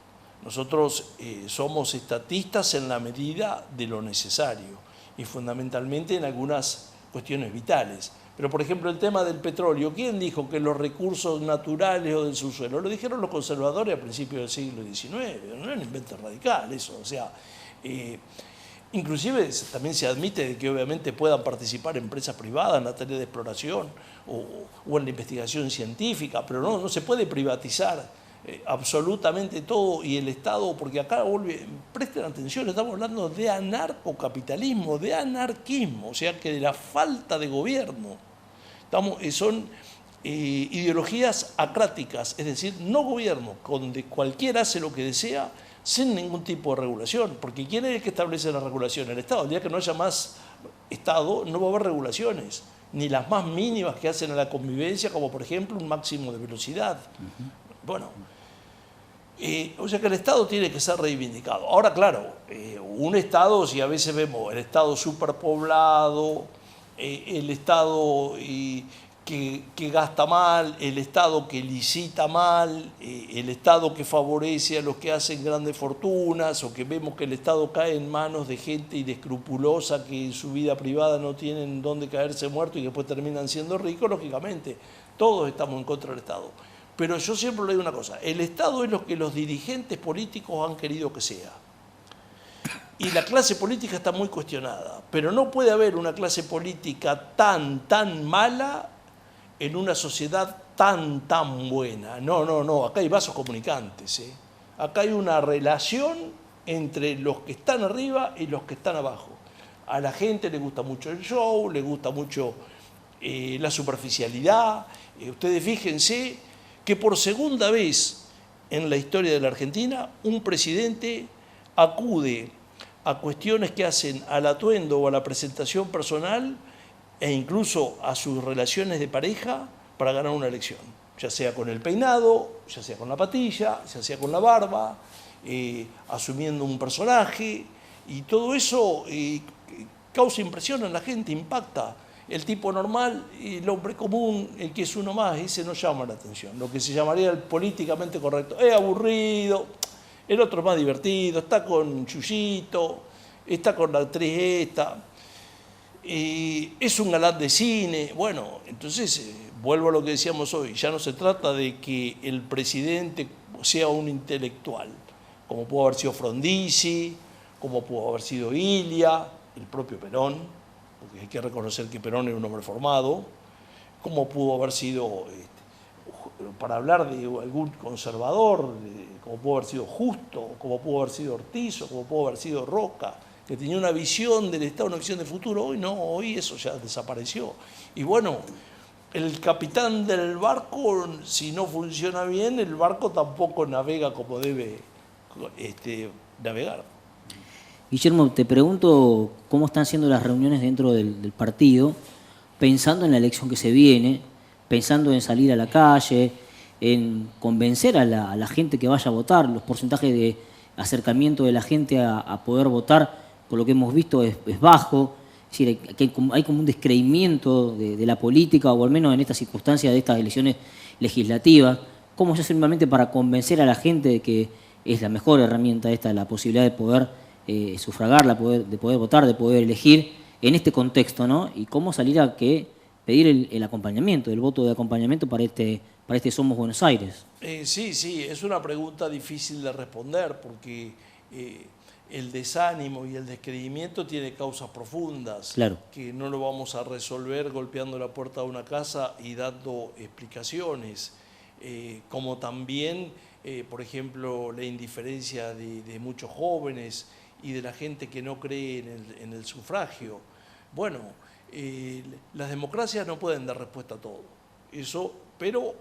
Nosotros somos estatistas en la medida de lo necesario y fundamentalmente en algunas cuestiones vitales. Pero, por ejemplo, el tema del petróleo, ¿quién dijo que los recursos naturales o del subsuelo? Lo dijeron los conservadores a principios del siglo XIX, no es un invento radical eso. O sea, inclusive también se admite que obviamente puedan participar empresas privadas en la tarea de exploración o en la investigación científica, pero no se puede privatizar absolutamente todo y el Estado, porque acá presten atención, estamos hablando de anarcocapitalismo, de anarquismo, o sea que de la falta de gobierno. Son ideologías acráticas, es decir, no gobierno, donde cualquiera hace lo que desea sin ningún tipo de regulación, porque ¿quién es el que establece la regulación? El Estado. El día que no haya más Estado no va a haber regulaciones, ni las más mínimas que hacen a la convivencia, como por ejemplo un máximo de velocidad. Bueno, O sea que el Estado tiene que ser reivindicado. Ahora, claro, un Estado, si a veces vemos el Estado superpoblado, el Estado que gasta mal, el Estado que licita mal, el Estado que favorece a los que hacen grandes fortunas, o que vemos que el Estado cae en manos de gente inescrupulosa que en su vida privada no tienen dónde caerse muertos y después terminan siendo ricos, lógicamente, todos estamos en contra del Estado. Pero yo siempre le digo una cosa, el Estado es lo que los dirigentes políticos han querido que sea. Y la clase política está muy cuestionada, pero no puede haber una clase política tan mala en una sociedad tan buena. No, acá hay vasos comunicantes, ¿eh? Acá hay una relación entre los que están arriba y los que están abajo. A la gente le gusta mucho el show, le gusta mucho la superficialidad. Ustedes fíjense que por segunda vez en la historia de la Argentina un presidente acude a cuestiones que hacen al atuendo o a la presentación personal e incluso a sus relaciones de pareja para ganar una elección, ya sea con el peinado, ya sea con la patilla, ya sea con la barba, asumiendo un personaje, y todo eso causa impresión en la gente, impacta. El tipo normal y el hombre común, el que es uno más, ese no llama la atención. Lo que se llamaría el políticamente correcto es aburrido, el otro es más divertido, está con Chuyito, está con la actriz esta, es un galán de cine. Bueno, entonces vuelvo a lo que decíamos hoy, ya no se trata de que el presidente sea un intelectual, como pudo haber sido Frondizi, como pudo haber sido Ilia, el propio Perón, porque hay que reconocer que Perón era un hombre formado, como pudo haber sido, para hablar de algún conservador, como pudo haber sido Justo, como pudo haber sido Ortiz, o como pudo haber sido Roca, que tenía una visión del Estado, una visión de futuro. Hoy no, hoy eso ya desapareció. Y bueno, el capitán del barco, si no funciona bien, el barco tampoco navega como debe navegar. Guillermo, te pregunto cómo están siendo las reuniones dentro del partido, pensando en la elección que se viene, pensando en salir a la calle, en convencer a la gente que vaya a votar. Los porcentajes de acercamiento de la gente a poder votar, por lo que hemos visto, es bajo. Es decir, hay como un descreimiento de la política, o al menos en estas circunstancias de estas elecciones legislativas. ¿Cómo se hace normalmente para convencer a la gente de que es la mejor herramienta esta, la posibilidad de poder sufragar, de poder votar, de poder elegir en este contexto, ¿no? Y cómo salir a pedir el acompañamiento, el voto de acompañamiento para este Somos Buenos Aires? Sí, es una pregunta difícil de responder porque el desánimo y el descreimiento tiene causas profundas, claro, que no lo vamos a resolver golpeando la puerta de una casa y dando explicaciones, como también, por ejemplo, la indiferencia de muchos jóvenes y de la gente que no cree en el sufragio. Bueno, las democracias no pueden dar respuesta a todo, eso, pero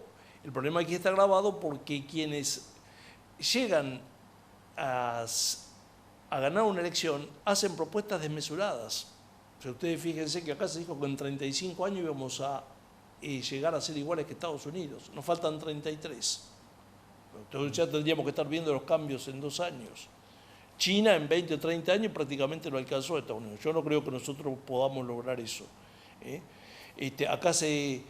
el problema aquí está agravado porque quienes llegan a ganar una elección hacen propuestas desmesuradas. O sea, ustedes fíjense que acá se dijo que en 35 años íbamos a llegar a ser iguales que Estados Unidos, nos faltan 33. Entonces ya tendríamos que estar viendo los cambios en 2 años. China en 20 o 30 años prácticamente lo alcanzó a Estados Unidos. Yo no creo que nosotros podamos lograr eso. Acá se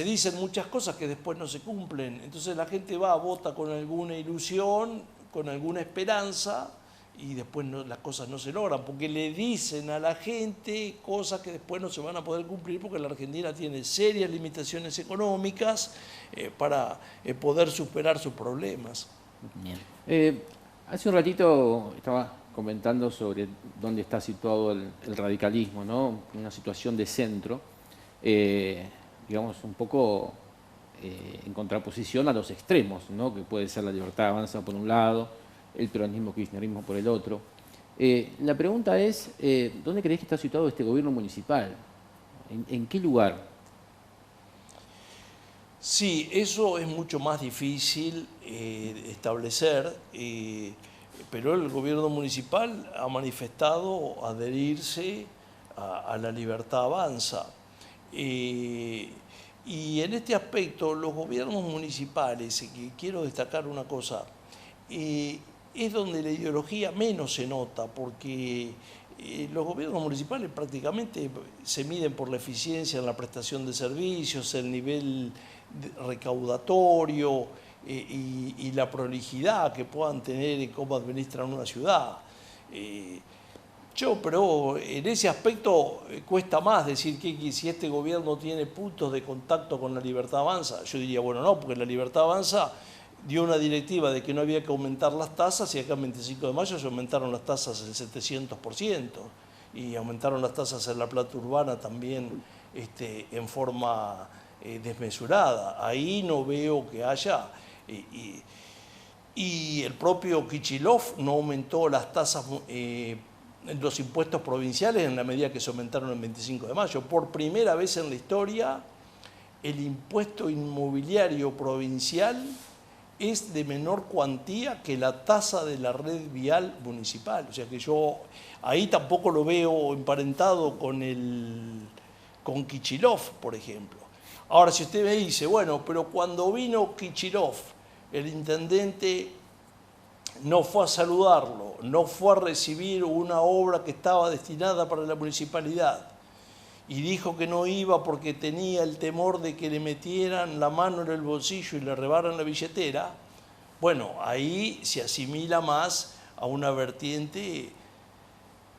dicen muchas cosas que después no se cumplen. Entonces la gente va, vota con alguna ilusión, con alguna esperanza, y después las cosas no se logran, porque le dicen a la gente cosas que después no se van a poder cumplir, porque la Argentina tiene serias limitaciones económicas para poder superar sus problemas. Bien. Hace un ratito estaba comentando sobre dónde está situado el radicalismo, ¿no? Una situación de centro, digamos, un poco en contraposición a los extremos, ¿no? Que puede ser la Libertad Avanza por un lado, el peronismo, kirchnerismo por el otro. La pregunta es, ¿dónde crees que está situado este gobierno municipal? ¿En qué lugar? Sí, eso es mucho más difícil establecer, pero el gobierno municipal ha manifestado adherirse a la Libertad Avanza. Y en este aspecto, los gobiernos municipales, que quiero destacar una cosa, es donde la ideología menos se nota, porque los gobiernos municipales prácticamente se miden por la eficiencia en la prestación de servicios, el nivel recaudatorio y la prolijidad que puedan tener en cómo administran una ciudad. Pero en ese aspecto cuesta más decir que si este gobierno tiene puntos de contacto con la Libertad Avanza. Yo diría, bueno, no, porque la Libertad Avanza dio una directiva de que no había que aumentar las tasas y acá en 25 de mayo se aumentaron las tasas el 700% y aumentaron las tasas en la plata urbana también en forma desmesurada. Ahí no veo que haya... y el propio Kicillof no aumentó las tasas... los impuestos provinciales en la medida que se aumentaron el 25 de mayo. Por primera vez en la historia, el impuesto inmobiliario provincial es de menor cuantía que la tasa de la red vial municipal. O sea que yo ahí tampoco lo veo emparentado con Kicillof, por ejemplo. Ahora, si usted me dice, bueno, pero cuando vino Kicillof, el intendente no fue a saludarlo, no fue a recibir una obra que estaba destinada para la municipalidad y dijo que no iba porque tenía el temor de que le metieran la mano en el bolsillo y le robaran la billetera, bueno, ahí se asimila más a una vertiente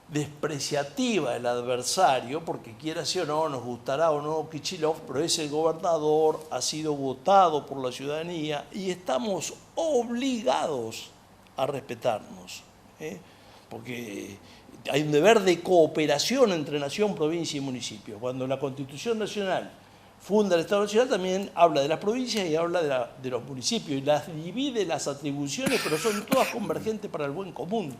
despreciativa del adversario, porque quiera sí o no, nos gustará o no Kicillof, pero es el gobernador, ha sido votado por la ciudadanía y estamos obligados a respetarnos, porque hay un deber de cooperación entre nación, provincia y municipio. Cuando la Constitución Nacional funda el Estado Nacional, también habla de las provincias y habla de los municipios, y las divide las atribuciones, pero son todas convergentes para el buen común.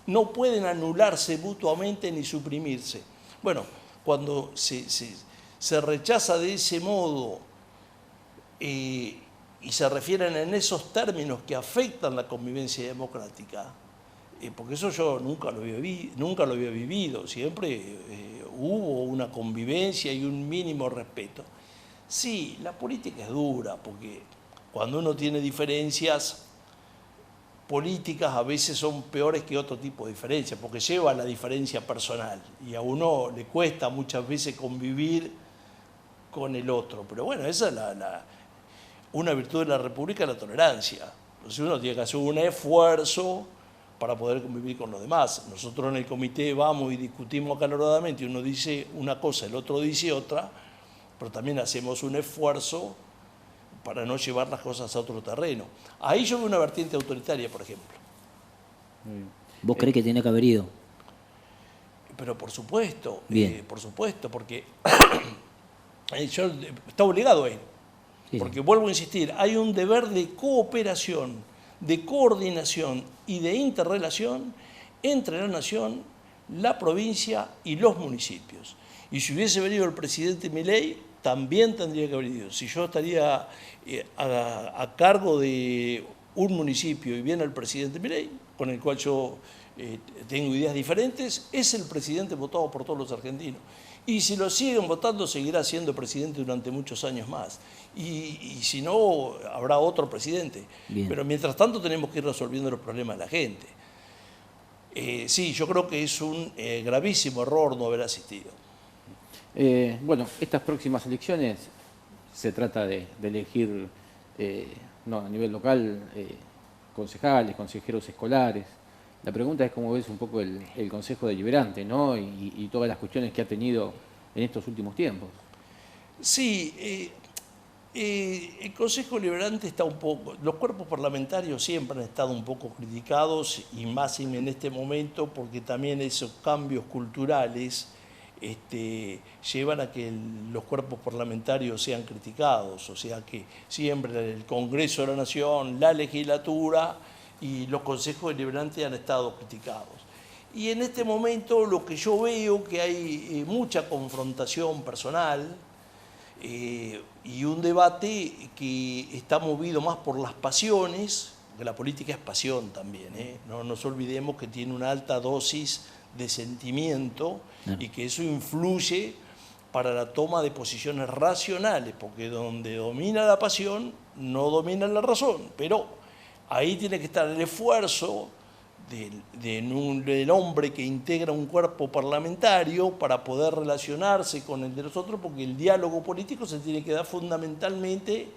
No pueden anularse mutuamente ni suprimirse. Bueno, cuando se rechaza de ese modo y se refieren en esos términos que afectan la convivencia democrática, porque eso yo nunca lo había vivido, siempre hubo una convivencia y un mínimo respeto. Sí, la política es dura, porque cuando uno tiene diferencias políticas a veces son peores que otro tipo de diferencias, porque lleva a la diferencia personal y a uno le cuesta muchas veces convivir con el otro. Pero bueno, esa es una virtud de la República, la tolerancia. Entonces uno tiene que hacer un esfuerzo para poder convivir con los demás. Nosotros en el comité vamos y discutimos acaloradamente, uno dice una cosa, el otro dice otra, pero también hacemos un esfuerzo para no llevar las cosas a otro terreno. Ahí yo veo una vertiente autoritaria, por ejemplo. ¿Vos crees que tiene que haber ido? Pero por supuesto, porque está obligado a ir. Sí, porque vuelvo a insistir, hay un deber de cooperación, de coordinación y de interrelación entre la nación, la provincia y los municipios. Y si hubiese venido el presidente Milei, también tendría que haber ido. Si yo estaría a cargo de un municipio y viene el presidente Milei, con el cual yo tengo ideas diferentes, es el presidente votado por todos los argentinos. Y si lo siguen votando, seguirá siendo presidente durante muchos años más. Y si no, habrá otro presidente. Bien. Pero mientras tanto tenemos que ir resolviendo los problemas de la gente. Sí, yo creo que es un gravísimo error no haber asistido. Bueno, estas próximas elecciones se trata de elegir a nivel local concejales, consejeros escolares. La pregunta es cómo ves un poco el Consejo Deliberante, ¿no? Y todas las cuestiones que ha tenido en estos últimos tiempos. Sí, el Consejo Deliberante está un poco... Los cuerpos parlamentarios siempre han estado un poco criticados, y más en este momento, porque también esos cambios culturales llevan a que los cuerpos parlamentarios sean criticados. O sea que siempre el Congreso de la Nación, la legislatura y los consejos deliberantes han estado criticados. Y en este momento lo que yo veo que hay mucha confrontación personal y un debate que está movido más por las pasiones, que la política es pasión también, no nos olvidemos que tiene una alta dosis de sentimiento y que eso influye para la toma de posiciones racionales, porque donde domina la pasión no domina la razón, pero ahí tiene que estar el esfuerzo del hombre que integra un cuerpo parlamentario para poder relacionarse con el de los otros, porque el diálogo político se tiene que dar fundamentalmente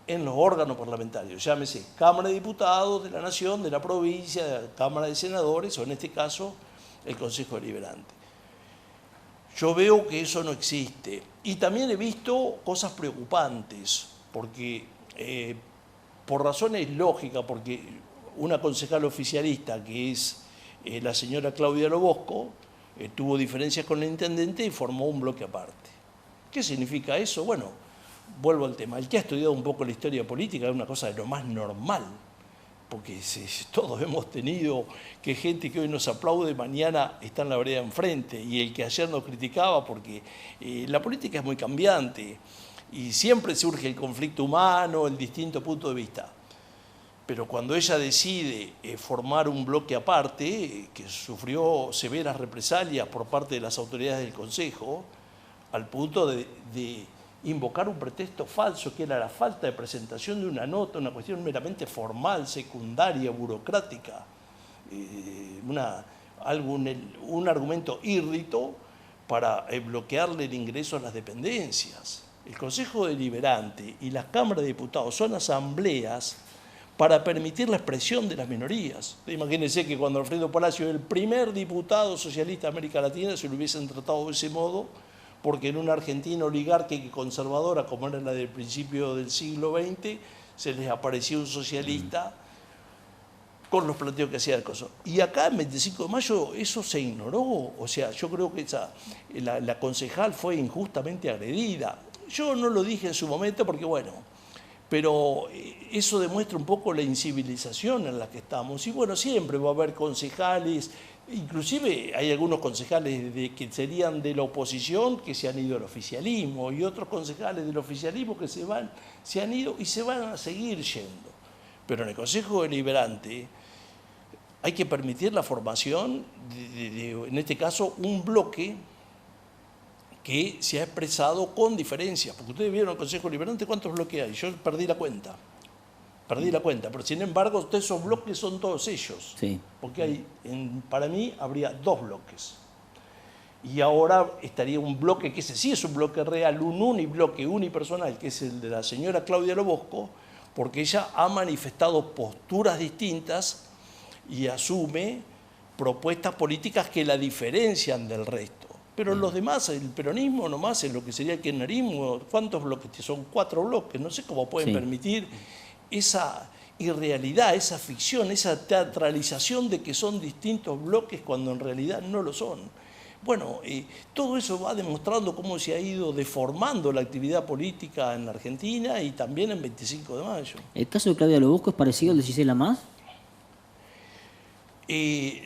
en los órganos parlamentarios, llámese Cámara de Diputados de la Nación, de la provincia, Cámara de Senadores, o en este caso el Consejo Deliberante. Yo veo que eso no existe. Y también he visto cosas preocupantes, porque por razones lógicas, porque una concejal oficialista, que es la señora Claudia Lobosco, tuvo diferencias con el intendente y formó un bloque aparte. ¿Qué significa eso? Bueno, vuelvo al tema. El que ha estudiado un poco la historia política es una cosa de lo más normal, porque todos hemos tenido que gente que hoy nos aplaude, mañana está en la vereda enfrente, y el que ayer nos criticaba, porque la política es muy cambiante y siempre surge el conflicto humano, el distinto punto de vista. Pero cuando ella decide formar un bloque aparte, que sufrió severas represalias por parte de las autoridades del Consejo, al punto de invocar un pretexto falso, que era la falta de presentación de una nota, una cuestión meramente formal, secundaria, burocrática, un argumento írrito para bloquearle el ingreso a las dependencias. El Consejo Deliberante y las Cámaras de Diputados son asambleas para permitir la expresión de las minorías. Imagínense que cuando Alfredo Palacio, el primer diputado socialista de América Latina, se lo hubiesen tratado de ese modo, porque en una Argentina oligárquica y conservadora, como era la del principio del siglo XX, se les apareció un socialista con los planteos que hacía el coso. Y acá, el 25 de mayo, eso se ignoró. O sea, yo creo que la concejal fue injustamente agredida. Yo no lo dije en su momento porque, bueno, pero eso demuestra un poco la incivilización en la que estamos. Y bueno, siempre va a haber concejales, inclusive hay algunos concejales que serían de la oposición que se han ido al oficialismo, y otros concejales del oficialismo que se han ido y se van a seguir yendo. Pero en el Consejo Deliberante hay que permitir la formación en este caso, un bloque que se ha expresado con diferencias, porque ustedes vieron el Consejo Deliberante cuántos bloques hay. Yo perdí la cuenta, pero sin embargo esos bloques son todos ellos, sí. Porque para mí habría dos bloques, y ahora estaría un bloque que ese sí es un bloque real, un unibloque unipersonal, que es el de la señora Claudia Lobosco, porque ella ha manifestado posturas distintas y asume propuestas políticas que la diferencian del resto. Pero los demás, el peronismo nomás es lo que sería el kirchnerismo. ¿Cuántos bloques? Son 4 bloques. No sé cómo pueden permitir esa irrealidad, esa ficción, esa teatralización de que son distintos bloques cuando en realidad no lo son. Bueno, todo eso va demostrando cómo se ha ido deformando la actividad política en la Argentina y también en 25 de mayo. ¿El caso de Claudia Lobosco es parecido al de Gisela Más?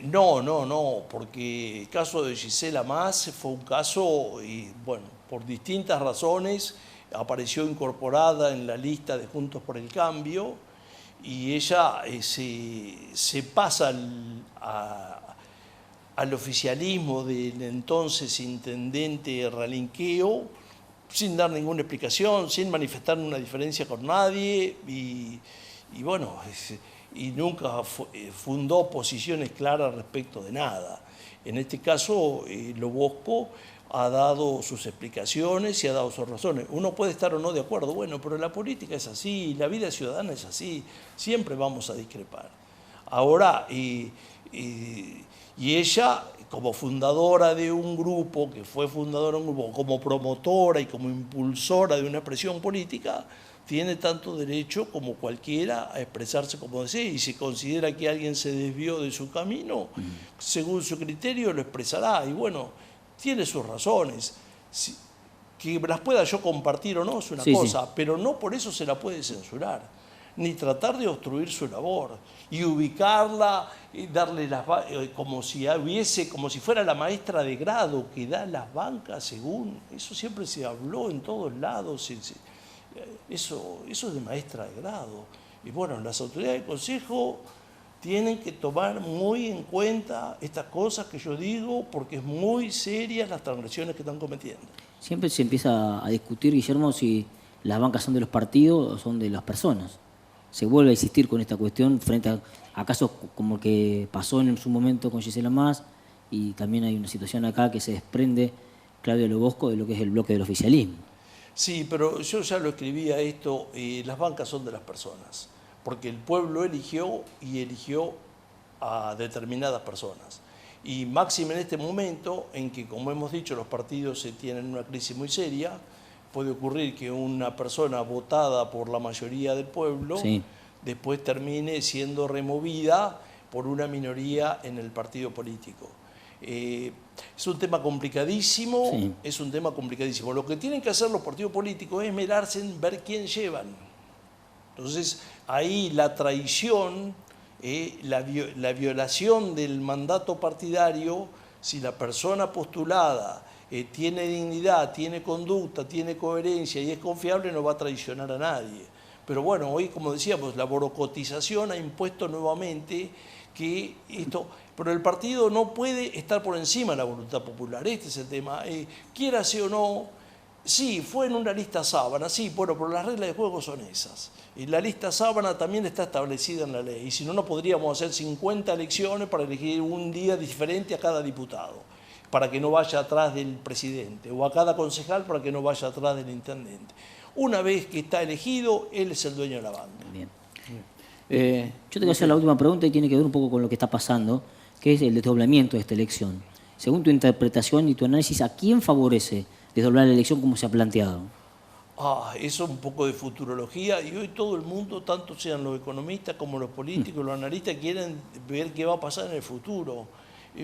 No, porque el caso de Gisela Más fue un caso, bueno, por distintas razones, apareció incorporada en la lista de Juntos por el Cambio, y ella se pasa al oficialismo del entonces intendente Ralinqueo, sin dar ninguna explicación, sin manifestar una diferencia con nadie, y bueno, y nunca fundó posiciones claras respecto de nada. En este caso, Lobosco ha dado sus explicaciones y ha dado sus razones. Uno puede estar o no de acuerdo, bueno, pero la política es así, la vida ciudadana es así, siempre vamos a discrepar. Ahora, y ella, como fundadora de un grupo, como promotora y como impulsora de una expresión política, tiene tanto derecho como cualquiera a expresarse como desee, y si considera que alguien se desvió de su camino, según su criterio lo expresará, y bueno, tiene sus razones. Que las pueda yo compartir o no es una cosa, pero no por eso se la puede censurar, ni tratar de obstruir su labor, y ubicarla, darle como si fuera la maestra de grado que da las bancas según, eso siempre se habló en todos lados, eso es de maestra de grado. Y bueno, las autoridades del Consejo tienen que tomar muy en cuenta estas cosas que yo digo, porque es muy serias las transgresiones que están cometiendo. Siempre se empieza a discutir, Guillermo, si las bancas son de los partidos o son de las personas. se vuelve a insistir con esta cuestión frente a casos como que pasó en su momento con Gisela Mas, y también hay una situación acá que se desprende, Claudio Lobosco, de lo que es el bloque del oficialismo. Sí, pero yo ya lo escribía esto, las bancas son de las personas, porque el pueblo eligió y eligió a determinadas personas. Y máxime en este momento en que, como hemos dicho, los partidos tienen una crisis muy seria, puede ocurrir que una persona votada por la mayoría del pueblo después termine siendo removida por una minoría en el partido político. Es un tema complicadísimo, es un tema complicadísimo. Lo que tienen que hacer los partidos políticos es esmerarse en ver quién llevan. Entonces, ahí la traición, la violación del mandato partidario, si la persona postulada tiene dignidad, tiene conducta, tiene coherencia y es confiable, no va a traicionar a nadie. Pero bueno, hoy, como decíamos, la borocotización ha impuesto nuevamente que esto... Pero el partido no puede estar por encima de la voluntad popular, este es el tema. Quiérase o no, sí, fue en una lista sábana, sí, bueno, pero las reglas de juego son esas. Y la lista sábana también está establecida en la ley, y si no, no podríamos hacer 50 elecciones para elegir un día diferente a cada diputado, para que no vaya atrás del presidente, o a cada concejal para que no vaya atrás del intendente. Una vez que está elegido, él es el dueño de la banca. Bien. Yo te voy a hacer la última pregunta y tiene que ver un poco con lo que está pasando, que es el desdoblamiento de esta elección. Según tu interpretación y tu análisis, ¿a quién favorece desdoblar la elección como se ha planteado? Eso es un poco de futurología, y hoy todo el mundo, tanto sean los economistas como los políticos, los analistas, quieren ver qué va a pasar en el futuro.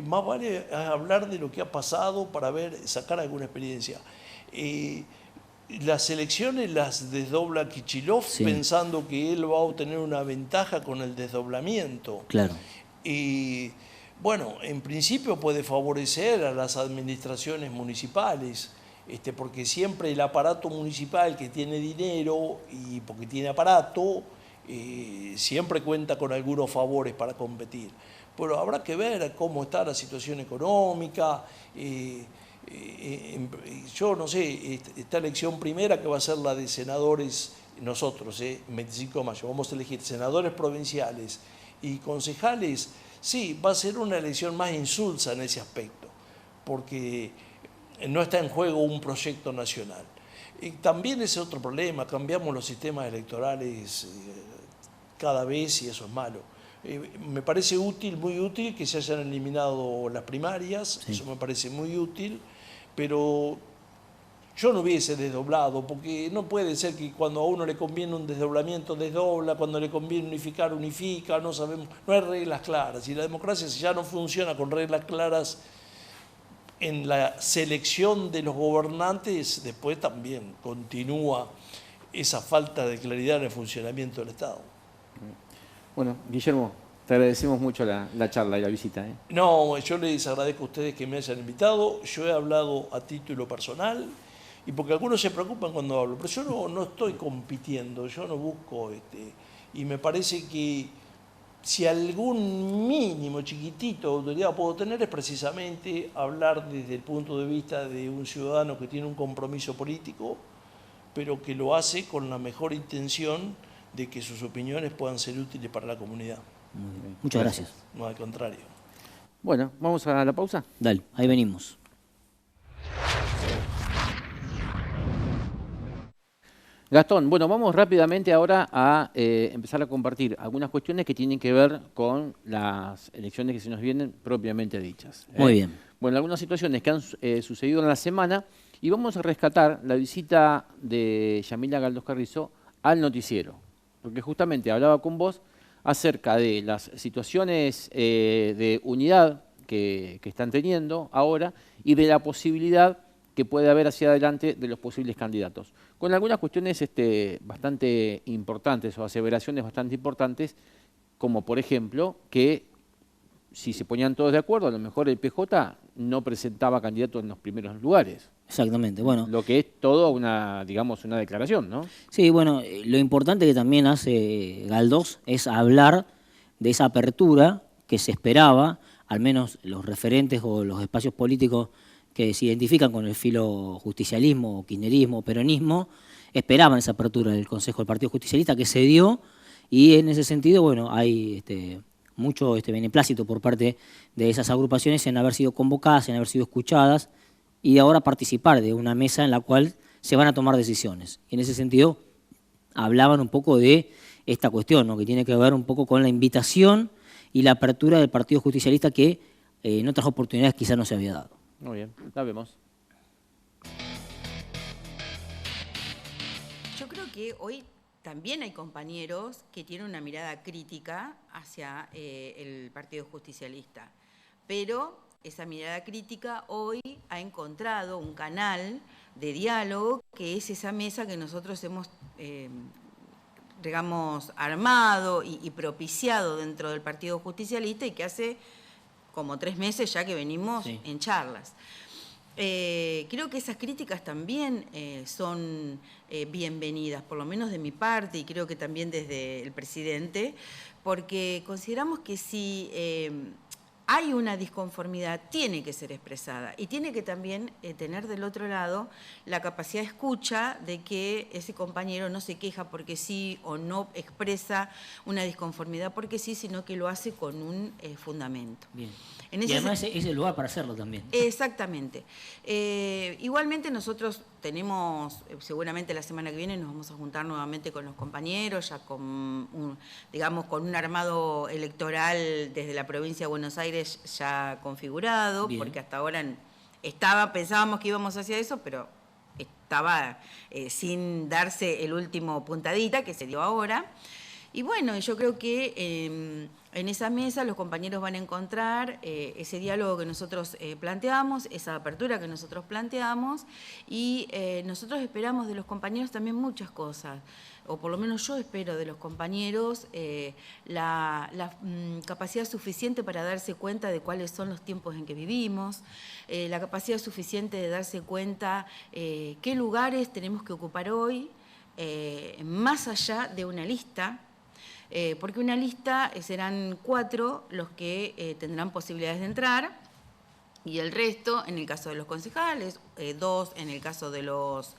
Más vale hablar de lo que ha pasado para sacar alguna experiencia. Las elecciones las desdobla Kicillof pensando que él va a obtener una ventaja con el desdoblamiento. Claro. Y bueno, en principio puede favorecer a las administraciones municipales, porque siempre el aparato municipal que tiene dinero y porque tiene aparato, siempre cuenta con algunos favores para competir. Pero habrá que ver cómo está la situación económica. Yo no sé, esta elección primera que va a ser la de senadores, nosotros, 25 de mayo, vamos a elegir senadores provinciales y concejales. Sí, va a ser una elección más insulsa en ese aspecto, porque no está en juego un proyecto nacional. Y también ese es otro problema, cambiamos los sistemas electorales cada vez y eso es malo. Me parece útil, muy útil, que se hayan eliminado las primarias, eso me parece muy útil, pero yo no hubiese desdoblado, porque no puede ser que cuando a uno le conviene un desdoblamiento, desdobla, cuando le conviene unificar, unifica, no sabemos, no hay reglas claras. Y la democracia, si ya no funciona con reglas claras en la selección de los gobernantes, después también continúa esa falta de claridad en el funcionamiento del Estado. Bueno, Guillermo, te agradecemos mucho la charla y la visita. No, yo les agradezco a ustedes que me hayan invitado. Yo he hablado a título personal, y porque algunos se preocupan cuando hablo, pero yo no estoy compitiendo, yo no busco, y me parece que si algún mínimo chiquitito de autoridad puedo tener es precisamente hablar desde el punto de vista de un ciudadano que tiene un compromiso político, pero que lo hace con la mejor intención de que sus opiniones puedan ser útiles para la comunidad. Muy bien. Muchas gracias. No, al contrario. Bueno, ¿vamos a la pausa? Dale, ahí venimos. Gastón, bueno, vamos rápidamente ahora a empezar a compartir algunas cuestiones que tienen que ver con las elecciones que se nos vienen propiamente dichas. Muy bien. Bueno, algunas situaciones que han sucedido en la semana, y vamos a rescatar la visita de Yamila Galdós Carrizo al noticiero, porque justamente hablaba con vos acerca de las situaciones de unidad que están teniendo ahora y de la posibilidad que puede haber hacia adelante de los posibles candidatos. Con algunas cuestiones bastante importantes o aseveraciones bastante importantes, como por ejemplo que si se ponían todos de acuerdo, a lo mejor el PJ no presentaba candidato en los primeros lugares. Exactamente, bueno. Lo que es todo una, digamos, una declaración, ¿no? Sí, bueno, lo importante que también hace Galdós es hablar de esa apertura que se esperaba, al menos los referentes o los espacios políticos que se identifican con el filo justicialismo, kirchnerismo, peronismo, esperaban esa apertura del Consejo del Partido Justicialista que se dio y en ese sentido, bueno, hay mucho beneplácito por parte de esas agrupaciones en haber sido convocadas, en haber sido escuchadas y ahora participar de una mesa en la cual se van a tomar decisiones. Y en ese sentido hablaban un poco de esta cuestión, ¿no?, que tiene que ver un poco con la invitación y la apertura del Partido Justicialista que en otras oportunidades quizás no se había dado. Muy bien, la vemos. Yo creo que hoy también hay compañeros que tienen una mirada crítica hacia el Partido Justicialista, pero esa mirada crítica hoy ha encontrado un canal de diálogo que es esa mesa que nosotros hemos digamos, armado y propiciado dentro del Partido Justicialista y que hace como 3 meses ya que venimos en charlas. Creo que esas críticas también son bienvenidas, por lo menos de mi parte y creo que también desde el presidente, porque consideramos que si hay una disconformidad, tiene que ser expresada y tiene que también tener del otro lado la capacidad de escucha de que ese compañero no se queja porque sí o no expresa una disconformidad porque sí, sino que lo hace con un fundamento. Bien. Y además es el lugar para hacerlo también. Exactamente. Igualmente nosotros tenemos, seguramente la semana que viene nos vamos a juntar nuevamente con los compañeros, ya con digamos, con un armado electoral desde la provincia de Buenos Aires ya configurado, bien, porque hasta ahora pensábamos que íbamos hacia eso, pero estaba sin darse el último puntadita que se dio ahora. Y bueno, yo creo que en esa mesa los compañeros van a encontrar ese diálogo que nosotros planteamos, esa apertura que nosotros planteamos y nosotros esperamos de los compañeros también muchas cosas, o por lo menos yo espero de los compañeros la capacidad suficiente para darse cuenta de cuáles son los tiempos en que vivimos, la capacidad suficiente de darse cuenta qué lugares tenemos que ocupar hoy, más allá de una lista, porque una lista serán 4 los que tendrán posibilidades de entrar y el resto, en el caso de los concejales, 2 en el caso de los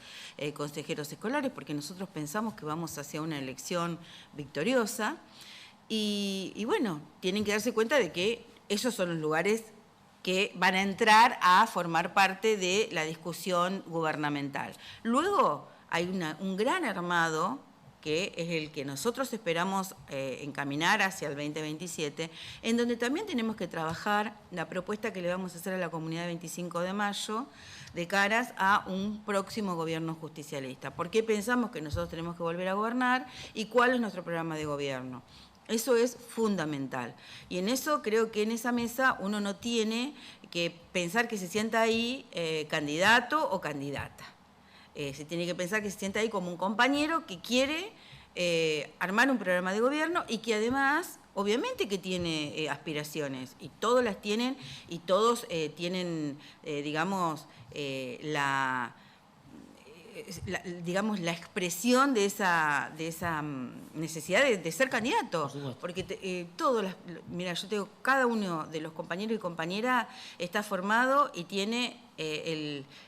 consejeros escolares, porque nosotros pensamos que vamos hacia una elección victoriosa y bueno, tienen que darse cuenta de que esos son los lugares que van a entrar a formar parte de la discusión gubernamental. Luego hay un gran armado que es el que nosotros esperamos encaminar hacia el 2027, en donde también tenemos que trabajar la propuesta que le vamos a hacer a la comunidad 25 de mayo de caras a un próximo gobierno justicialista. ¿Por qué pensamos que nosotros tenemos que volver a gobernar y cuál es nuestro programa de gobierno? Eso es fundamental. Y en eso creo que en esa mesa uno no tiene que pensar que se sienta ahí candidato o candidata. Se tiene que pensar que se sienta ahí como un compañero que quiere armar un programa de gobierno y que además, obviamente que tiene aspiraciones, y todos las tienen, y todos tienen, digamos, digamos, la expresión de esa necesidad de ser candidato. Porque mira, yo tengo, cada uno de los compañeros y compañeras está formado y tiene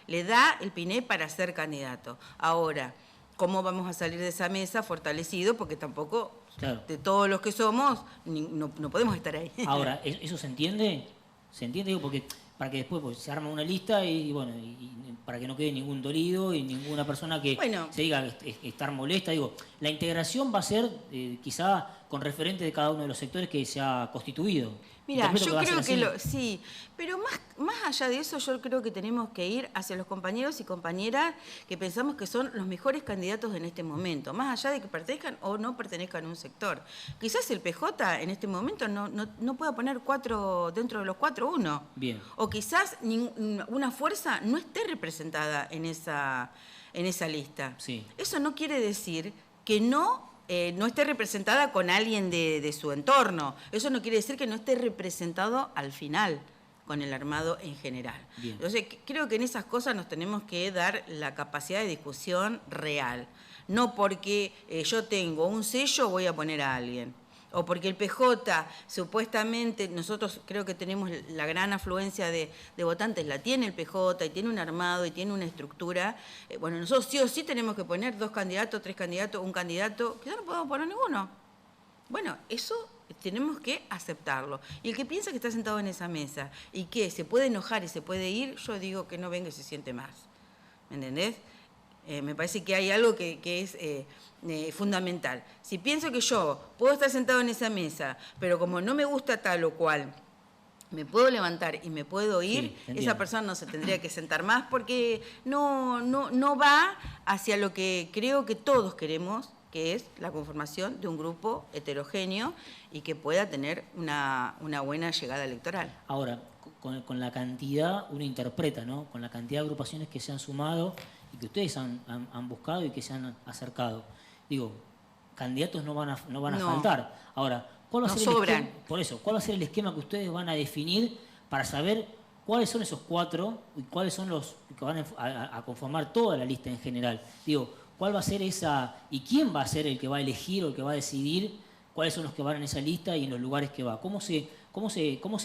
le da el piné para ser candidato. Ahora, ¿cómo vamos a salir de esa mesa fortalecido? Porque tampoco, claro, de todos los que somos, no podemos estar ahí. Ahora, ¿eso se entiende? ¿Se entiende? Digo, porque para que después pues, se arma una lista y bueno, y para que no quede ningún dolido y ninguna persona que se diga estar molesta. Digo, la integración va a ser quizá con referente de cada uno de los sectores que se ha constituido. Mira, yo creo que sí, pero más allá de eso yo creo que tenemos que ir hacia los compañeros y compañeras que pensamos que son los mejores candidatos en este momento, más allá de que pertenezcan o no pertenezcan a un sector. Quizás el PJ en este momento no pueda poner 4 dentro de los 4 uno. Bien. O quizás una fuerza no esté representada en esa lista. Sí. Eso no quiere decir que no esté representada con alguien de su entorno. Eso no quiere decir que no esté representado al final con el armado en general. Bien. Entonces, creo que en esas cosas nos tenemos que dar la capacidad de discusión real. No porque yo tengo un sello voy a poner a alguien. O porque el PJ, supuestamente, nosotros creo que tenemos la gran afluencia de votantes, la tiene el PJ y tiene un armado y tiene una estructura. Bueno, nosotros sí o sí tenemos que poner 2 candidatos, 3 candidatos, un candidato, que no podemos poner ninguno. Bueno, eso tenemos que aceptarlo. Y el que piensa que está sentado en esa mesa y que se puede enojar y se puede ir, yo digo que no venga y se siente más. ¿Me entendés? Me parece que hay algo que es fundamental. Si pienso que yo puedo estar sentado en esa mesa, pero como no me gusta tal o cual, me puedo levantar y me puedo ir, Sí, esa persona no se tendría que sentar más porque no va hacia lo que creo que todos queremos, que es la conformación de un grupo heterogéneo y que pueda tener una buena llegada electoral. Ahora, con la cantidad, uno interpreta, ¿no? Con la cantidad de agrupaciones que se han sumado y que ustedes han buscado y que se han acercado. Digo, candidatos no van a faltar. Ahora, ¿cuál va a ser sobran. por eso, ¿cuál va a ser el esquema que ustedes van a definir para saber cuáles son esos 4 y cuáles son los que van a conformar toda la lista en general? Digo, ¿cuál va a ser esa y quién va a ser el que va a elegir o el que va a decidir cuáles son los que van en esa lista y en los lugares que va? ¿Cómo se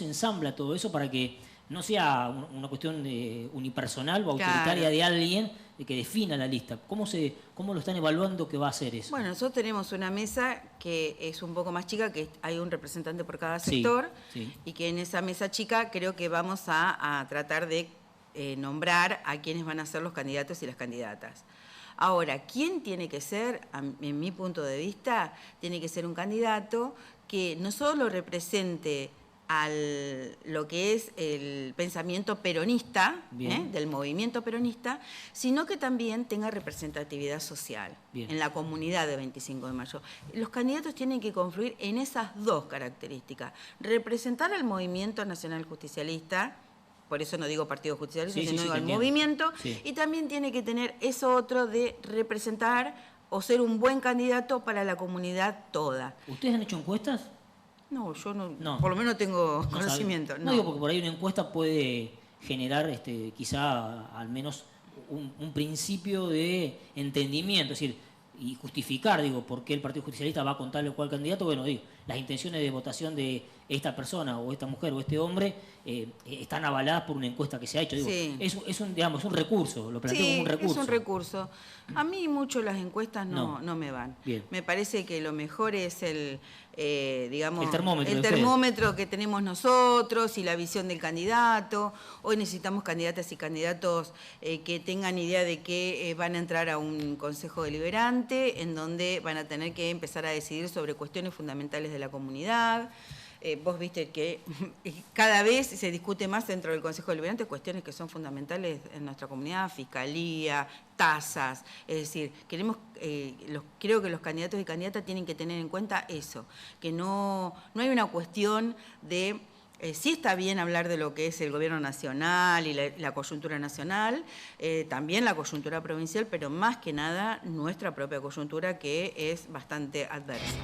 ensambla todo eso para que no sea una cuestión unipersonal o autoritaria de alguien que defina la lista? ¿Cómo lo están evaluando que va a hacer eso? Bueno, nosotros tenemos una mesa que es un poco más chica, que hay un representante por cada sector, sí. Y que en esa mesa chica creo que vamos a tratar de nombrar a quienes van a ser los candidatos y las candidatas. Ahora, ¿quién tiene que ser? En mi punto de vista, tiene que ser un candidato que no solo represente lo que es el pensamiento peronista, del movimiento peronista, sino que también tenga representatividad social en la comunidad de 25 de mayo. Los candidatos tienen que confluir en esas dos características. Representar al movimiento nacional justicialista, por eso no digo partido justicialista, sino digo al movimiento, y también tiene que tener eso otro de representar o ser un buen candidato para la comunidad toda. ¿Ustedes han hecho encuestas? No, yo no, por lo menos tengo conocimiento. No digo porque por ahí una encuesta puede generar quizá al menos un principio de entendimiento, es decir, y justificar, por qué el Partido Justicialista va con tal o cual candidato. Bueno, las intenciones de votación de esta persona o esta mujer o este hombre están avaladas por una encuesta que se ha hecho. Es un recurso, lo planteo como un recurso. Es un recurso. A mí mucho las encuestas no me van. Bien. Me parece que lo mejor es el termómetro que tenemos nosotros y la visión del candidato. Hoy necesitamos candidatas y candidatos que tengan idea de que van a entrar a un consejo deliberante en donde van a tener que empezar a decidir sobre cuestiones fundamentales de la comunidad. Vos viste que cada vez se discute más dentro del Consejo Deliberante cuestiones que son fundamentales en nuestra comunidad, fiscalía, tasas. Es decir, creo que los candidatos y candidatas tienen que tener en cuenta eso, que no hay una cuestión de... sí está bien hablar de lo que es el gobierno nacional y la coyuntura nacional, también la coyuntura provincial, pero más que nada nuestra propia coyuntura, que es bastante adversa.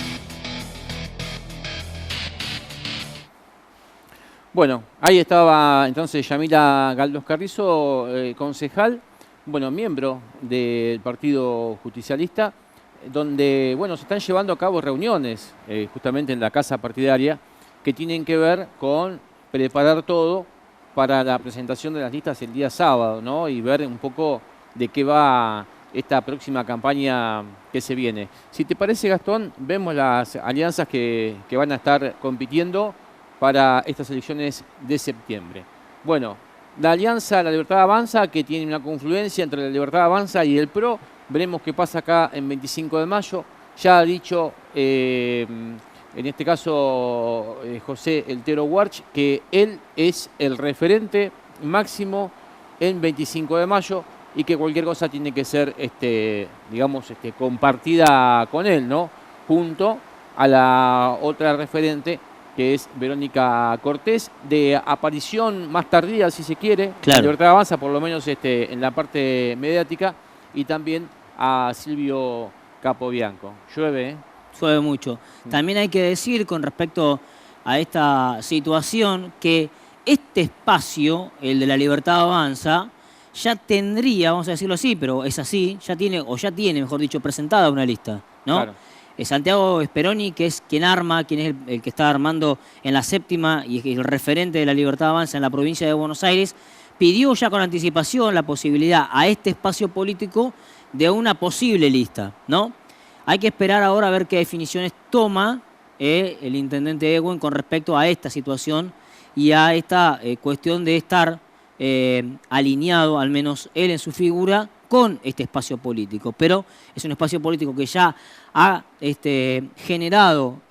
Bueno, ahí estaba entonces Yamila Galdós Carrizo, concejal, miembro del Partido Justicialista, donde, se están llevando a cabo reuniones justamente en la casa partidaria que tienen que ver con preparar todo para la presentación de las listas el día sábado, ¿no? Y ver un poco de qué va esta próxima campaña que se viene. Si te parece, Gastón, vemos las alianzas que van a estar compitiendo para estas elecciones de septiembre. Bueno, la alianza La Libertad Avanza, que tiene una confluencia entre La Libertad Avanza y el PRO, veremos qué pasa acá en 25 de mayo. Ya ha dicho, en este caso, José Eltero Warch, que él es el referente máximo en 25 de mayo y que cualquier cosa tiene que ser, compartida con él, ¿no? Junto a la otra referente, que es Verónica Cortés, de aparición más tardía, si se quiere, claro. La Libertad Avanza, por lo menos en la parte mediática, y también a Silvio Capobianco. Llueve, ¿eh? Llueve mucho. También hay que decir con respecto a esta situación que este espacio, el de La Libertad Avanza, ya tendría, vamos a decirlo así, pero es así, ya tiene, mejor dicho, presentada una lista, ¿no? Claro. Santiago Speroni, que es quien es el que está armando en la séptima y es el referente de La Libertad Avanza en la provincia de Buenos Aires, pidió ya con anticipación la posibilidad a este espacio político de una posible lista, ¿no? Hay que esperar ahora a ver qué definiciones toma el intendente Ewin con respecto a esta situación y a esta cuestión de estar alineado, al menos él en su figura, con este espacio político. Pero es un espacio político que ya ha generado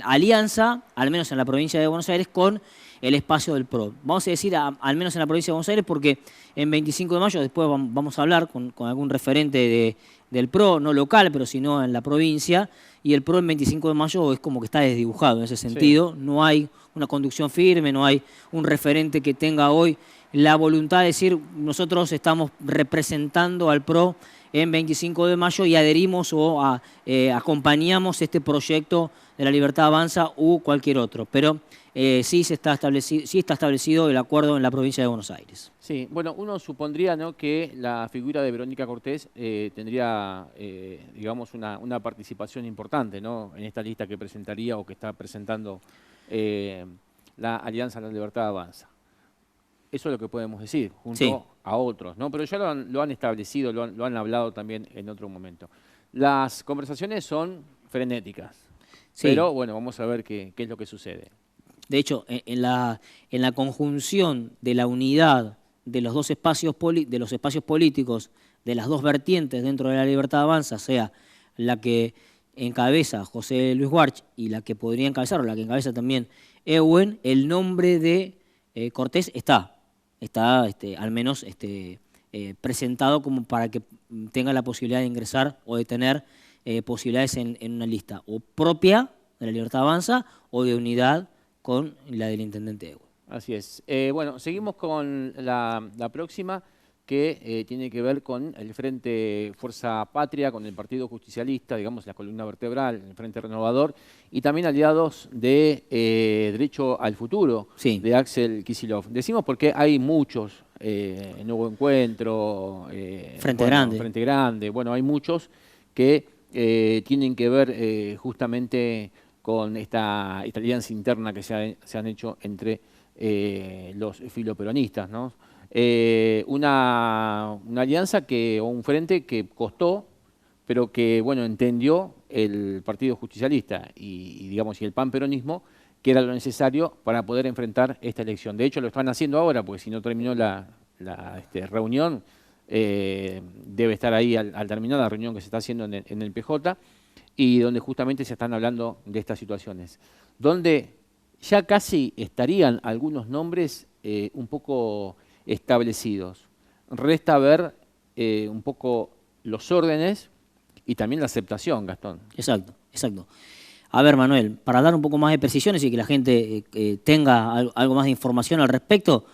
alianza, al menos en la provincia de Buenos Aires, con el espacio del PRO. Vamos a decir, al menos en la provincia de Buenos Aires, porque en 25 de mayo, después vamos a hablar con algún referente del PRO, no local, pero sino en la provincia, y el PRO en 25 de mayo es como que está desdibujado en ese sentido. Sí. No hay una conducción firme, no hay un referente que tenga hoy la voluntad de decir nosotros estamos representando al PRO en 25 de mayo y adherimos o acompañamos este proyecto de La Libertad Avanza u cualquier otro. Pero sí está establecido el acuerdo en la provincia de Buenos Aires. Sí, bueno, uno supondría, ¿no?, que la figura de Verónica Cortés tendría, digamos, una participación importante, ¿no?, en esta lista que presentaría o que está presentando la Alianza La Libertad Avanza. Eso es lo que podemos decir, junto a otros, ¿no? Pero ya lo han establecido, lo han hablado también en otro momento. Las conversaciones son frenéticas, pero bueno, vamos a ver qué es lo que sucede. De hecho, en la conjunción de la unidad de los dos espacios políticos, de las dos vertientes dentro de La Libertad Avanza, sea la que encabeza José Luis Warch y la que podría encabezar, o la que encabeza también Ewin, el nombre de Cortés está al menos presentado como para que tenga la posibilidad de ingresar o de tener posibilidades en una lista o propia de La Libertad Avanza o de unidad con la del intendente Ewin. Así es. Bueno, seguimos con la próxima, que tiene que ver con el Frente Fuerza Patria, con el Partido Justicialista, digamos, la columna vertebral, el Frente Renovador, y también aliados de Derecho al Futuro, de Axel Kicillof. Decimos porque hay muchos, Nuevo Encuentro, Frente Grande. Frente Grande, bueno, hay muchos que tienen que ver justamente con esta alianza interna que se han hecho entre los filoperonistas, ¿no? Una alianza o un frente que costó, pero que bueno, entendió el Partido Justicialista y digamos, y el panperonismo, que era lo necesario para poder enfrentar esta elección. De hecho, lo están haciendo ahora, porque si no terminó la reunión, debe estar ahí al terminar la reunión que se está haciendo en el PJ, y donde justamente se están hablando de estas situaciones, donde ya casi estarían algunos nombres un poco establecidos. Resta ver un poco los órdenes y también la aceptación, Gastón. Exacto. A ver, Manuel, para dar un poco más de precisiones y que la gente tenga algo más de información al respecto,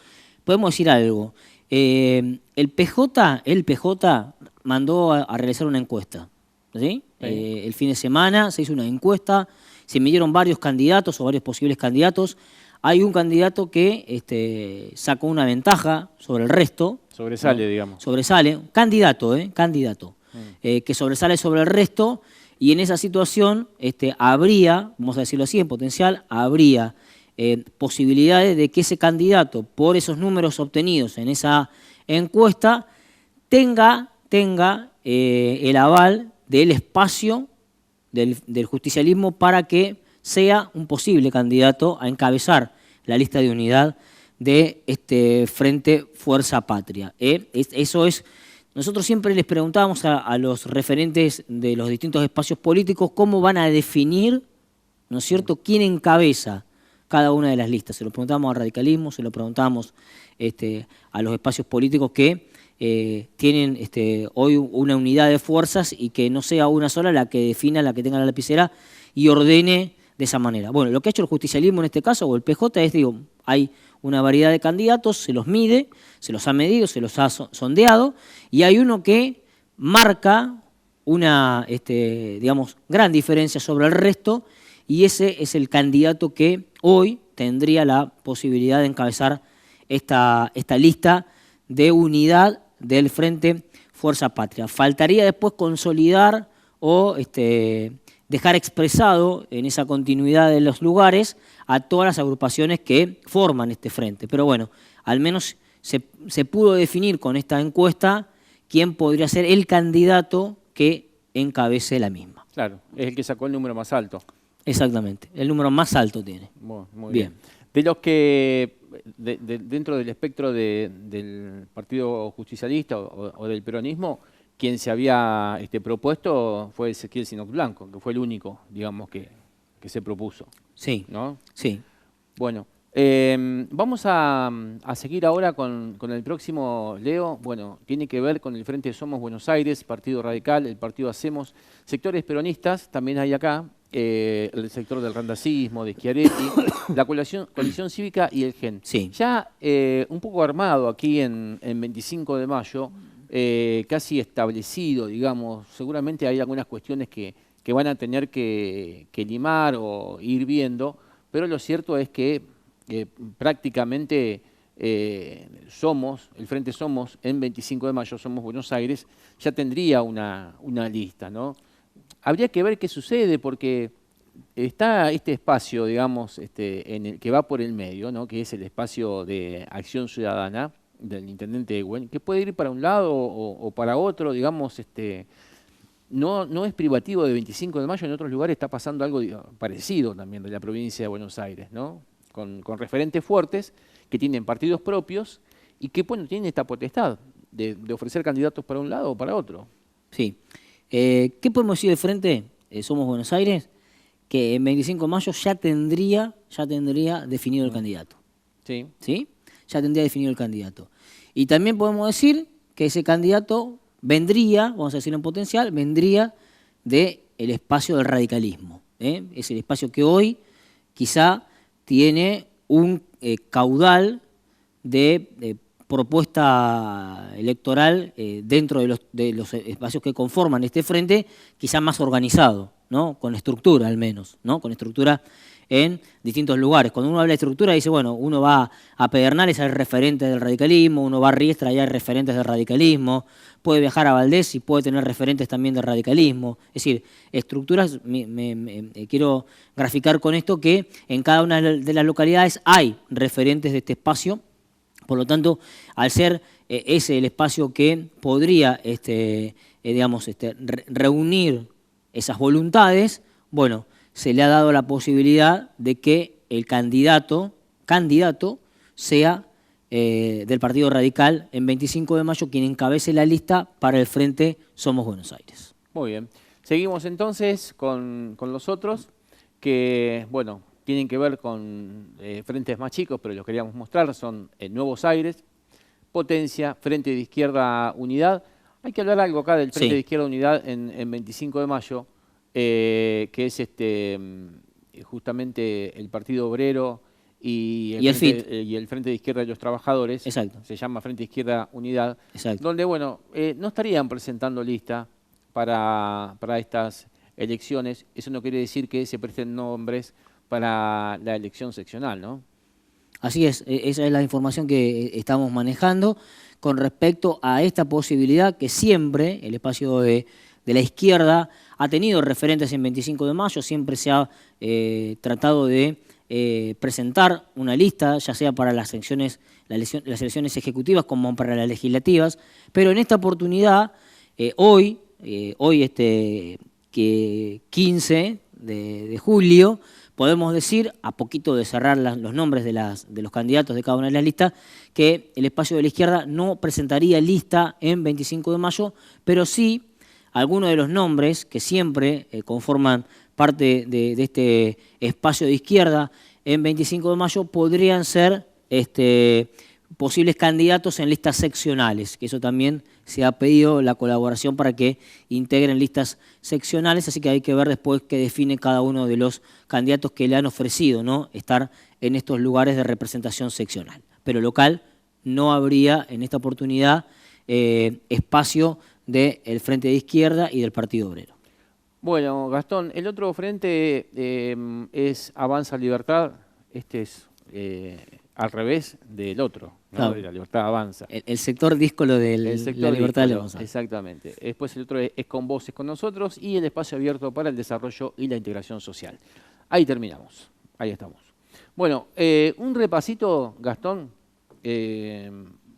podemos decir algo. El PJ mandó a realizar una encuesta, ¿sí? El fin de semana se hizo una encuesta, se midieron varios candidatos o varios posibles candidatos. Hay un candidato que sacó una ventaja sobre el resto. Sobresale, ¿no? Digamos. Sobresale, candidato. Que sobresale sobre el resto, y en esa situación habría, vamos a decirlo así, en potencial, habría posibilidades de que ese candidato, por esos números obtenidos en esa encuesta, tenga el aval del espacio del justicialismo para que sea un posible candidato a encabezar la lista de unidad de este Frente Fuerza Patria. Eso es. Nosotros siempre les preguntábamos a los referentes de los distintos espacios políticos cómo van a definir, ¿no es cierto?, quién encabeza cada una de las listas. Se lo preguntamos al radicalismo, se lo preguntamos a los espacios políticos que tienen hoy una unidad de fuerzas y que no sea una sola la que defina, la que tenga la lapicera y ordene de esa manera. Bueno, lo que ha hecho el justicialismo en este caso, o el PJ, es, hay una variedad de candidatos, se los mide, se los ha medido, se los ha sondeado, y hay uno que marca una, digamos, gran diferencia sobre el resto, y ese es el candidato que hoy tendría la posibilidad de encabezar esta lista de unidad del Frente Fuerza Patria. Faltaría después consolidar o dejar expresado en esa continuidad de los lugares a todas las agrupaciones que forman este frente. Pero bueno, al menos se pudo definir con esta encuesta quién podría ser el candidato que encabece la misma. Claro, es el que sacó el número más alto. Exactamente, el número más alto tiene. Muy Bien. bien. De los que, dentro del espectro del Partido Justicialista o del peronismo, quien se había propuesto fue Ezequiel Sinoc Blanco, que fue el único, digamos, que se propuso, Sí, ¿no? sí. Bueno, vamos a seguir ahora con el próximo, Leo. Bueno, tiene que ver con el Frente Somos Buenos Aires, Partido Radical, el Partido Hacemos, sectores peronistas, también hay acá, el sector del randacismo, de Schiaretti, la coalición cívica y el GEN. Sí. Ya un poco armado aquí en 25 de mayo, casi establecido, digamos, seguramente hay algunas cuestiones que van a tener que limar o ir viendo, pero lo cierto es que prácticamente el Frente Somos, en 25 de mayo, Somos Buenos Aires, ya tendría una lista, ¿no? Habría que ver qué sucede, porque está este espacio, digamos, en el que va por el medio, ¿no? Que es el espacio de acción ciudadana del intendente Ewell, que puede ir para un lado o para otro, digamos, no es privativo de 25 de mayo, en otros lugares está pasando algo parecido también de la provincia de Buenos Aires, ¿no? Con referentes fuertes que tienen partidos propios y que, bueno, tienen esta potestad de ofrecer candidatos para un lado o para otro. Sí. ¿Qué podemos decir del Frente Somos Buenos Aires? Que en 25 de mayo ya tendría definido el candidato. Sí. ¿Sí? Ya tendría definido el candidato. Y también podemos decir que ese candidato vendría, vamos a decirlo en potencial, vendría del espacio del radicalismo. Es el espacio que hoy quizá tiene un caudal de propuesta electoral dentro de los espacios que conforman este frente, quizá más organizado, ¿no? Con estructura al menos, ¿no? Con estructura en distintos lugares. Cuando uno habla de estructura dice, bueno, uno va a Pedernales, hay referentes del radicalismo, uno va a Riestra y hay referentes del radicalismo, puede viajar a Valdés y puede tener referentes también del radicalismo. Es decir, estructuras, quiero graficar con esto que en cada una de las localidades hay referentes de este espacio. Por lo tanto, al ser ese el espacio que podría reunir esas voluntades, bueno, se le ha dado la posibilidad de que el candidato sea del Partido Radical en 25 de mayo quien encabece la lista para el Frente Somos Buenos Aires. Muy bien. Seguimos entonces con los otros que, bueno, tienen que ver con frentes más chicos, pero los queríamos mostrar, son Nuevos Aires, Potencia, Frente de Izquierda Unidad. Hay que hablar algo acá del Frente de Izquierda Unidad en 25 de mayo, que es justamente el Partido Obrero y el Frente de Izquierda de los Trabajadores. Exacto. Se llama Frente de Izquierda Unidad. Exacto. Donde, bueno, no estarían presentando lista para estas elecciones. Eso no quiere decir que se presten nombres para la elección seccional, ¿no? Así es, esa es la información que estamos manejando con respecto a esta posibilidad que siempre el espacio de la izquierda ha tenido referentes en 25 de mayo, siempre se ha tratado de presentar una lista, ya sea para las elecciones ejecutivas como para las legislativas, pero en esta oportunidad, hoy 15 de julio, podemos decir, a poquito de cerrar los nombres de los candidatos de cada una de las listas, que el espacio de la izquierda no presentaría lista en 25 de mayo, pero sí algunos de los nombres que siempre conforman parte de este espacio de izquierda en 25 de mayo podrían ser posibles candidatos en listas seccionales, que eso también se ha pedido la colaboración para que integren listas seccionales, así que hay que ver después qué define cada uno de los candidatos que le han ofrecido, ¿no?, estar en estos lugares de representación seccional. Pero local no habría en esta oportunidad espacio del Frente de Izquierda y del Partido Obrero. Bueno, Gastón, el otro frente es Avanza Libertad, este es al revés del otro, ¿no? Claro. De la Libertad Avanza. El sector díscolo de la Libertad de Avanza. Exactamente. Después el otro es Con Vos, es con Nosotros, y el espacio abierto para el desarrollo y la integración social. Ahí terminamos, ahí estamos. Bueno, un repasito, Gastón,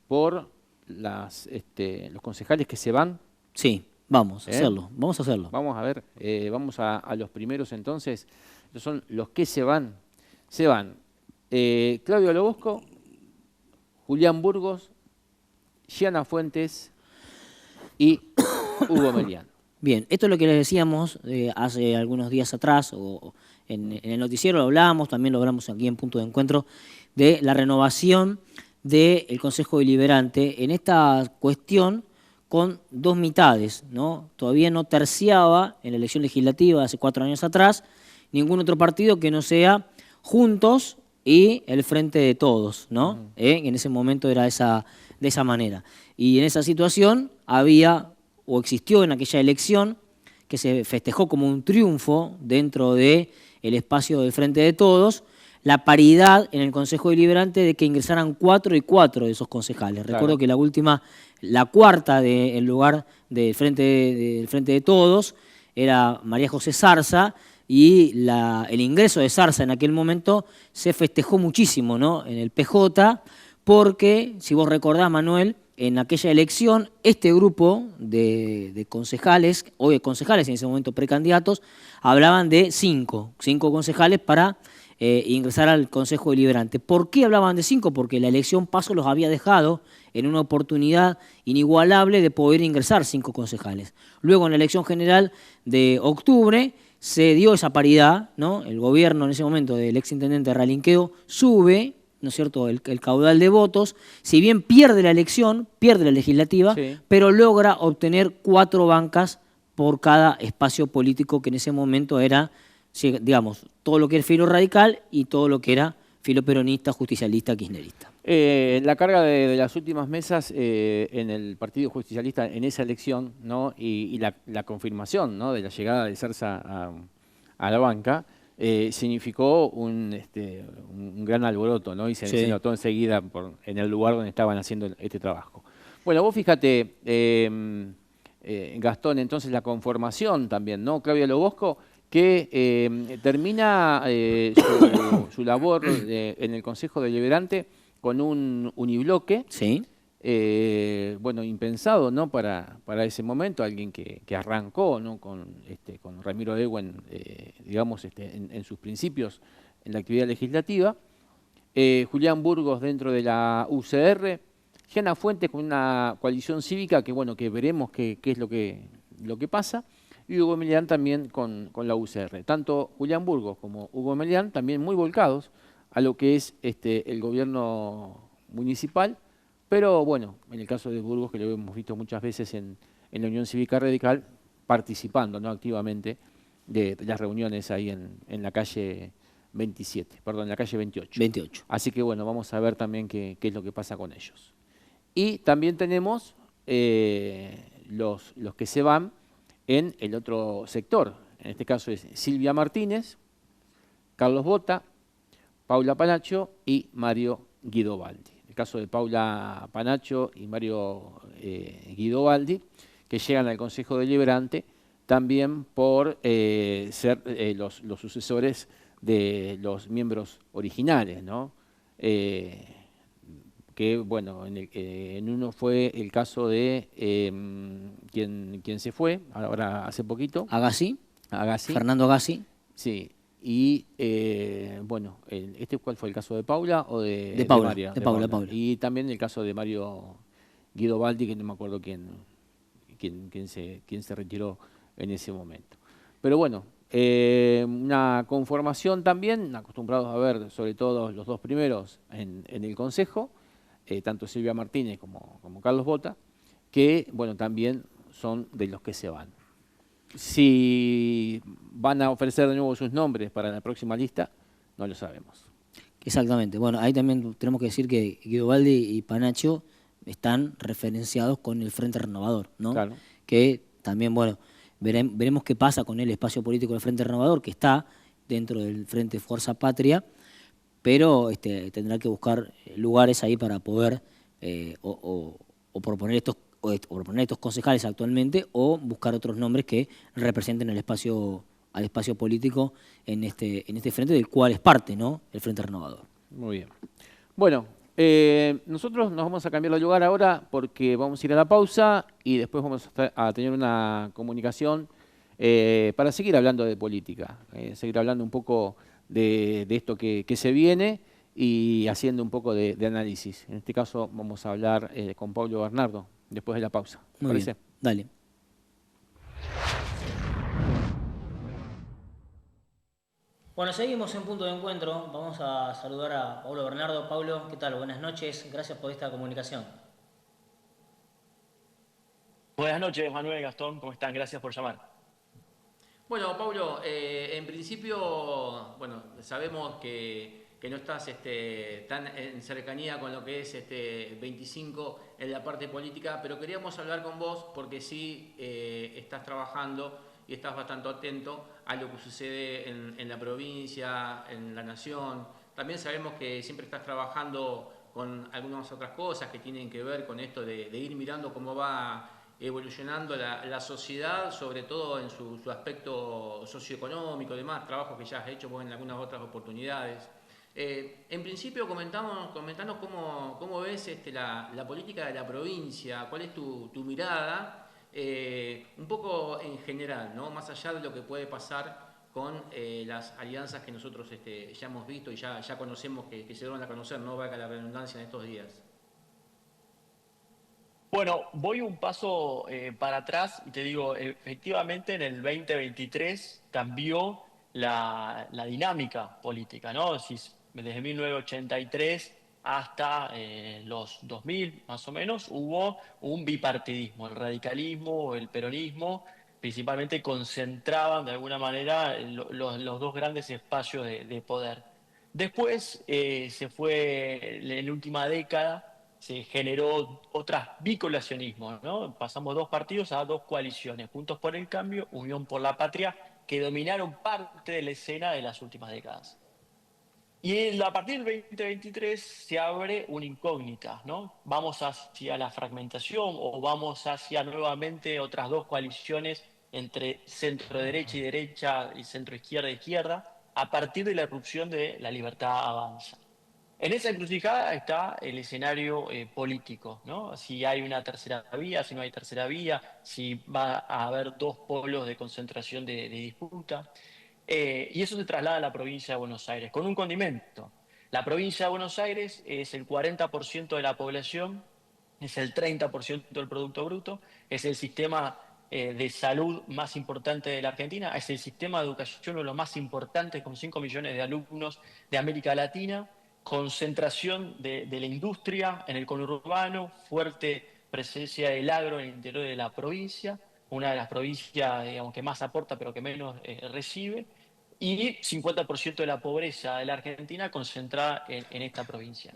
por los concejales que se van. Sí, vamos a hacerlo, vamos a hacerlo. Vamos a ver, vamos a los primeros entonces. Estos son los que se van. Se van Claudio Lobosco, Julián Burgos, Gianna Fuentes y Hugo Melián. Bien, esto es lo que les decíamos hace algunos días atrás, o en el noticiero lo hablábamos, también lo hablamos aquí en Punto de Encuentro, de la renovación del Consejo Deliberante en esta cuestión con dos mitades, ¿no? Todavía no terciaba en la elección legislativa de hace 4 años atrás ningún otro partido que no sea Juntos y el Frente de Todos, ¿no? En ese momento era de esa manera. Y en esa situación había, o existió en aquella elección, que se festejó como un triunfo dentro del espacio del Frente de Todos, la paridad en el Consejo Deliberante de que ingresaran 4 y 4 de esos concejales. Claro. Recuerdo que la cuarta del lugar del Frente de Todos era María José Zarza, y el ingreso de Zarza en aquel momento se festejó muchísimo, ¿no? En el PJ, porque, si vos recordás, Manuel, en aquella elección, este grupo de concejales, o de concejales en ese momento precandidatos, hablaban de 5 concejales para ingresar al Consejo Deliberante. ¿Por qué hablaban de 5? Porque la elección paso los había dejado en una oportunidad inigualable de poder ingresar 5 concejales. Luego, en la elección general de octubre, se dio esa paridad, ¿no? El gobierno en ese momento del exintendente Ralinqueo sube, ¿no es cierto?, el caudal de votos, si bien pierde la elección, pierde la legislativa, Sí. pero logra obtener 4 bancas por cada espacio político que en ese momento era, digamos, todo lo que era filo radical y todo lo que era filo peronista, justicialista, kirchnerista. La carga de las últimas mesas en el Partido Justicialista en esa elección, ¿no? y la confirmación, ¿no?, de la llegada de Zarza a la banca significó un gran alboroto, ¿no? Y se notó enseguida en el lugar donde estaban haciendo este trabajo. Bueno, vos fíjate, Gastón, entonces la conformación también, ¿no? Claudia Lobosco, que termina su labor en el Consejo Deliberante con un unibloque, Sí. bueno, impensado, ¿no? Para ese momento, alguien que arrancó, ¿no? con Ramiro Ewen, digamos, en sus principios en la actividad legislativa, Julián Burgos dentro de la UCR, Gianna Fuentes con una coalición cívica que, bueno, que veremos qué es lo que pasa, y Hugo Melián también con la UCR. Tanto Julián Burgos como Hugo Melián también muy volcados a lo que es el gobierno municipal, pero bueno, en el caso de Burgos, que lo hemos visto muchas veces en la Unión Cívica Radical, participando, ¿no?, activamente de las reuniones ahí en la calle 27, perdón, en la calle 28. Así que bueno, vamos a ver también qué es lo que pasa con ellos. Y también tenemos los que se van en el otro sector. En este caso es Silvia Martínez, Carlos Bota, Paula Panacho y Mario Guidobaldi. El caso de Paula Panacho y Mario Guidobaldi, que llegan al Consejo Deliberante también por ser los sucesores de los miembros originales, ¿no? Que, bueno, en uno fue el caso de quien se fue, ahora hace poquito. Agassi. Fernando Agassi. Sí. Y, bueno, ¿cuál fue el caso de Paula o de Paula? María? De Paula. Y también el caso de Mario Guidobaldi, que no me acuerdo quién se retiró en ese momento. Pero bueno, una conformación también, acostumbrados a ver sobre todo los dos primeros en el Consejo, tanto Silvia Martínez como Carlos Bota, que bueno, también son de los que se van. Si van a ofrecer de nuevo sus nombres para la próxima lista, no lo sabemos. Exactamente. Bueno, ahí también tenemos que decir que Guidobaldi y Panacho están referenciados con el Frente Renovador, ¿no? Claro. Que también, bueno, veremos qué pasa con el espacio político del Frente Renovador, que está dentro del Frente Fuerza Patria, pero tendrá que buscar lugares ahí para poder o proponer estos concejales actualmente, o buscar otros nombres que representen al espacio político en este frente del cual es parte, ¿no?, el Frente Renovador. Muy bien. Bueno, nosotros nos vamos a cambiar de lugar ahora porque vamos a ir a la pausa y después vamos a tener una comunicación para seguir hablando de política, seguir hablando un poco de esto que se viene y haciendo un poco de análisis. En este caso vamos a hablar con Pablo Bernardo después de la pausa. ¿Te Muy parece? bien, dale. Bueno, seguimos en Punto de Encuentro. Vamos a saludar a Pablo Bernardo. Pablo, ¿qué tal? Buenas noches. Gracias por esta comunicación. Buenas noches, Manuel, Gastón, ¿cómo están? Gracias por llamar. Bueno, Pablo, en principio, bueno, sabemos que no estás tan en cercanía con lo que es 25 en la parte política, pero queríamos hablar con vos porque sí estás trabajando y estás bastante atento a lo que sucede en la provincia, en la nación. También sabemos que siempre estás trabajando con algunas otras cosas que tienen que ver con esto de ir mirando cómo va evolucionando la sociedad, sobre todo en su aspecto socioeconómico y demás, trabajos que ya has hecho en algunas otras oportunidades. En principio, comentanos cómo ves la política de la provincia, cuál es tu mirada, un poco en general, ¿no? Más allá de lo que puede pasar con las alianzas que nosotros ya hemos visto y ya conocemos, que se dieron a conocer, no valga la redundancia, en estos días. Bueno, voy un paso para atrás y te digo, efectivamente en el 2023 cambió la dinámica política, ¿no? Desde 1983 hasta los 2000, más o menos, hubo un bipartidismo. El radicalismo, el peronismo, principalmente concentraban de alguna manera los dos grandes espacios de poder. Después se fue en la última década se generó otras bicolacionismos, ¿no? Pasamos dos partidos a dos coaliciones, Juntos por el Cambio, Unión por la Patria, que dominaron parte de la escena de las últimas décadas. Y a partir del 2023 se abre una incógnita, ¿no? ¿Vamos hacia la fragmentación o vamos hacia nuevamente otras dos coaliciones entre centro-derecha y centro-izquierda e izquierda a partir de la irrupción de La Libertad Avanza? En esa encrucijada está el escenario político, ¿no? Si hay una tercera vía, si no hay tercera vía, si va a haber dos polos de concentración de disputa. Y eso se traslada a la provincia de Buenos Aires, con un condimento. La provincia de Buenos Aires es el 40% de la población, es el 30% del Producto Bruto, es el sistema de salud más importante de la Argentina, es el sistema de educación uno de los más importantes, con 5 millones de alumnos de América Latina, concentración de la industria en el conurbano, fuerte presencia del agro en el interior de la provincia, una de las provincias digamos, que más aporta pero que menos recibe, y 50% de la pobreza de la Argentina concentrada en esta provincia.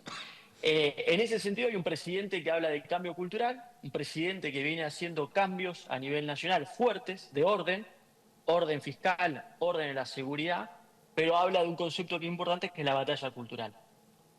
En ese sentido hay un presidente que habla de cambio cultural, un presidente que viene haciendo cambios a nivel nacional fuertes, de orden fiscal, orden en la seguridad, pero habla de un concepto que es importante, que es la batalla cultural,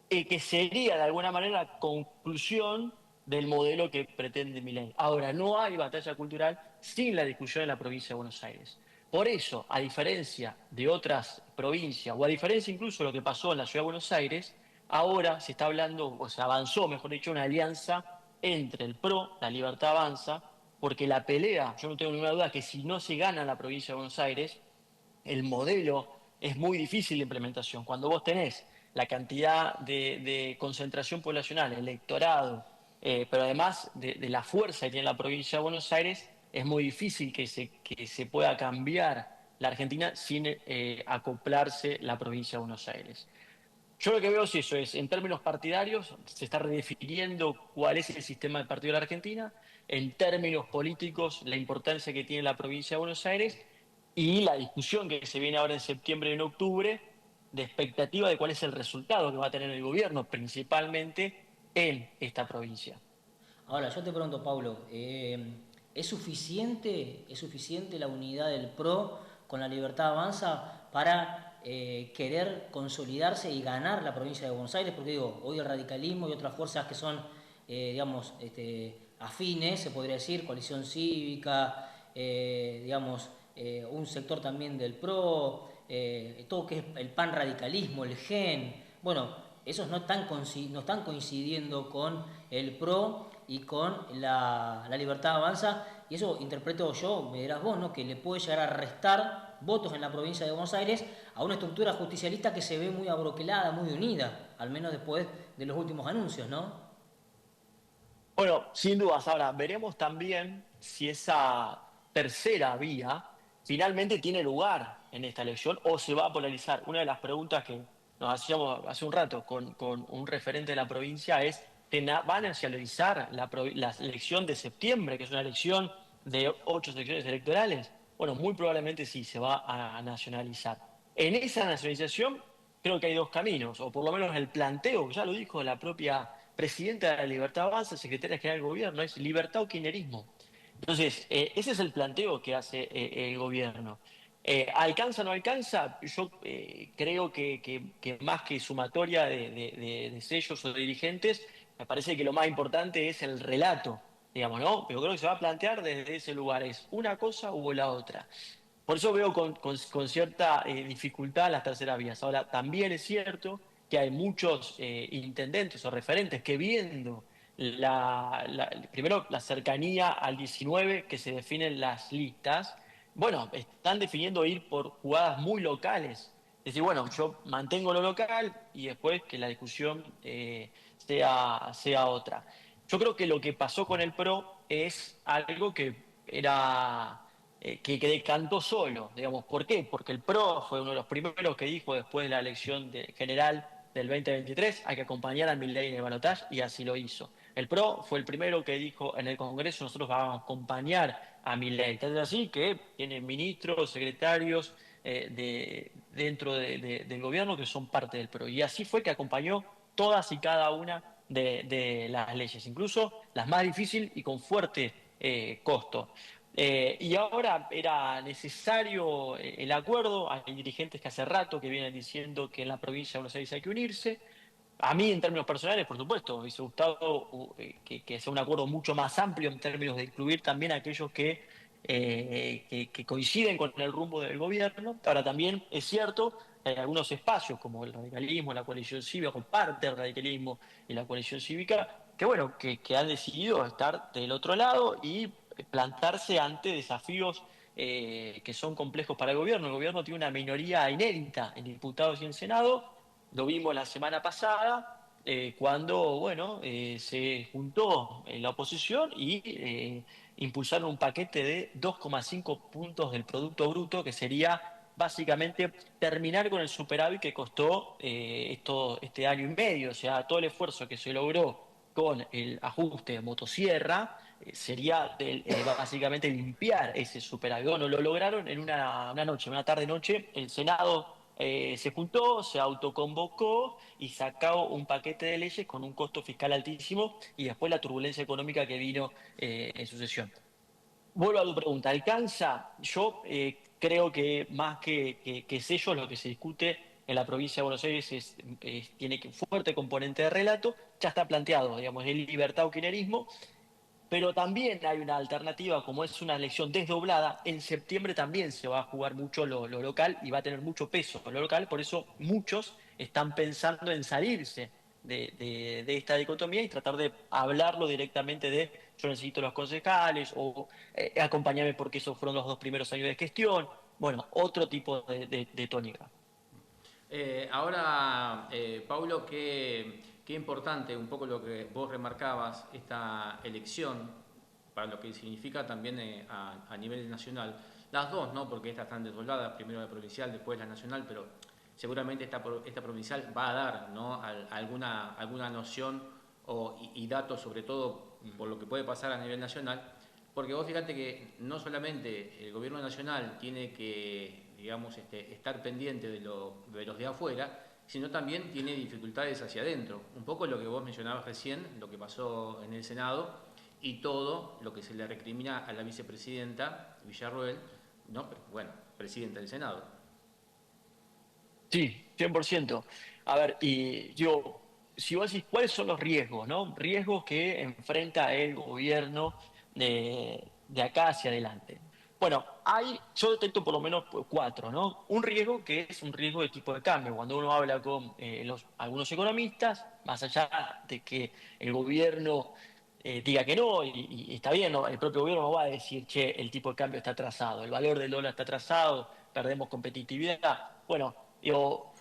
que sería de alguna manera la conclusión del modelo que pretende Milei. Ahora, no hay batalla cultural sin la discusión en la provincia de Buenos Aires. Por eso, a diferencia de otras provincias, o a diferencia incluso de lo que pasó en la Ciudad de Buenos Aires, ahora se está hablando, o se avanzó, mejor dicho, una alianza entre el PRO, La Libertad Avanza, porque la pelea, yo no tengo ninguna duda que si no se gana en la provincia de Buenos Aires, el modelo es muy difícil de implementación. Cuando vos tenés la cantidad de concentración poblacional, electorado, pero además de la fuerza que tiene la provincia de Buenos Aires, es muy difícil que se pueda cambiar la Argentina sin acoplarse la provincia de Buenos Aires. Yo lo que veo es eso, en términos partidarios, se está redefiniendo cuál es el sistema de partido de la Argentina, en términos políticos, la importancia que tiene la provincia de Buenos Aires y la discusión que se viene ahora en septiembre y en octubre de expectativa de cuál es el resultado que va a tener el gobierno, principalmente en esta provincia. Ahora, yo te pregunto, Pablo, ¿es suficiente la unidad del PRO con La Libertad Avanza para querer consolidarse y ganar la provincia de Buenos Aires? Porque digo, hoy el radicalismo y otras fuerzas que son, digamos, afines, se podría decir, coalición cívica, digamos, un sector también del PRO, todo que es el panradicalismo, el GEN, bueno, esos no están coincidiendo con el PRO y con la Libertad Avanza, y eso interpreto yo, me dirás vos, ¿no? Que le puede llegar a restar votos en la provincia de Buenos Aires a una estructura justicialista que se ve muy abroquelada, muy unida, al menos después de los últimos anuncios, ¿no? Bueno, sin dudas. Ahora, veremos también si esa tercera vía finalmente tiene lugar en esta elección o se va a polarizar. Una de las preguntas que nos hacíamos hace un rato con un referente de la provincia es, ¿van a nacionalizar la elección de septiembre, que es una elección de 8 secciones electorales? Bueno, muy probablemente sí, se va a nacionalizar. En esa nacionalización creo que hay dos caminos, o por lo menos el planteo, ya lo dijo la propia presidenta de la Libertad Avanza, secretaria general del gobierno, es libertad o kirchnerismo. Entonces, ese es el planteo que hace el gobierno. ¿Alcanza o no alcanza? Yo creo que más que sumatoria de sellos o de dirigentes, me parece que lo más importante es el relato, digamos, ¿no? Yo creo que se va a plantear desde ese lugar, es una cosa o la otra. Por eso veo con cierta dificultad las terceras vías. Ahora, también es cierto que hay muchos intendentes o referentes que viendo primero la cercanía al 19 que se definen las listas, bueno, están definiendo ir por jugadas muy locales. Es decir, bueno, yo mantengo lo local y después que la discusión sea otra. Yo creo que lo que pasó con el PRO es algo que era que decantó solo, digamos. ¿Por qué? Porque el PRO fue uno de los primeros que dijo después de la elección general del 2023 hay que acompañar a Milei en el balotaje y así lo hizo. El PRO fue el primero que dijo en el Congreso nosotros vamos a acompañar a Milei. Tal es así que tiene ministros, secretarios dentro del gobierno que son parte del PRO. Y así fue que acompañó todas y cada una de las leyes, incluso las más difíciles y con fuerte costo. Y ahora era necesario el acuerdo. Hay dirigentes que hace rato que vienen diciendo que en la provincia de Buenos Aires hay que unirse. A mí, en términos personales, por supuesto, me hubiese gustado que sea un acuerdo mucho más amplio en términos de incluir también a aquellos que coinciden con el rumbo del gobierno. Ahora, también es cierto que hay algunos espacios, como el radicalismo, la coalición cívica, o parte del radicalismo y la coalición cívica, que bueno, que han decidido estar del otro lado y plantarse ante desafíos que son complejos para el gobierno. El gobierno tiene una minoría inédita en diputados y en Senado. Lo vimos la semana pasada, cuando bueno, se juntó la oposición y impulsaron un paquete de 2,5 puntos del Producto Bruto, que sería básicamente terminar con el superávit que costó este año y medio. O sea, todo el esfuerzo que se logró con el ajuste de motosierra sería básicamente limpiar ese superávit. Bueno, lo lograron en una noche, una tarde-noche. El Senado se juntó, se autoconvocó y sacó un paquete de leyes con un costo fiscal altísimo y después la turbulencia económica que vino en sucesión. Vuelvo a tu pregunta, ¿alcanza? Yo creo que más que sellos, lo que se discute en la provincia de Buenos Aires tiene un fuerte componente de relato, ya está planteado, digamos, el libertad o kirchnerismo, pero también hay una alternativa, como es una elección desdoblada. En septiembre también se va a jugar mucho lo local y va a tener mucho peso lo local, por eso muchos están pensando en salirse de esta dicotomía y tratar de hablarlo directamente de yo necesito los concejales o acompáñame porque esos fueron los 2 primeros años de gestión. Bueno, otro tipo de tónica. Ahora, Paulo, qué importante un poco lo que vos remarcabas, esta elección, para lo que significa también a nivel nacional. Las dos, ¿no? Porque estas están desdobladas, primero la provincial, después la nacional, pero seguramente esta provincial va a dar, ¿no? alguna noción y datos, sobre todo por lo que puede pasar a nivel nacional. Porque vos fíjate que no solamente el gobierno nacional tiene que, digamos, estar pendiente de los de afuera, sino también tiene dificultades hacia adentro. Un poco lo que vos mencionabas recién, lo que pasó en el Senado y todo lo que se le recrimina a la vicepresidenta Villarroel, ¿no? Bueno, presidenta del Senado. Sí, 100%. A ver, y yo, si vos decís, ¿cuáles son los riesgos, no? Riesgos que enfrenta el gobierno de acá hacia adelante. Bueno, yo detecto por lo menos cuatro, ¿no? Un riesgo que es un riesgo de tipo de cambio. Cuando uno habla con algunos economistas, más allá de que el gobierno diga que no, y está bien, ¿no? El propio gobierno no va a decir, che, el tipo de cambio está atrasado, el valor del dólar está atrasado, perdemos competitividad. Bueno, digo,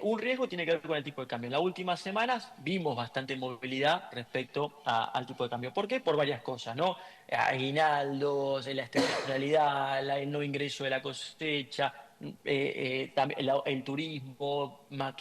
un riesgo tiene que ver con el tipo de cambio. En las últimas semanas vimos bastante movilidad respecto al tipo de cambio. ¿Por qué? Por varias cosas, ¿no? Aguinaldos, la estacionalidad, el no ingreso de la cosecha, también el turismo, más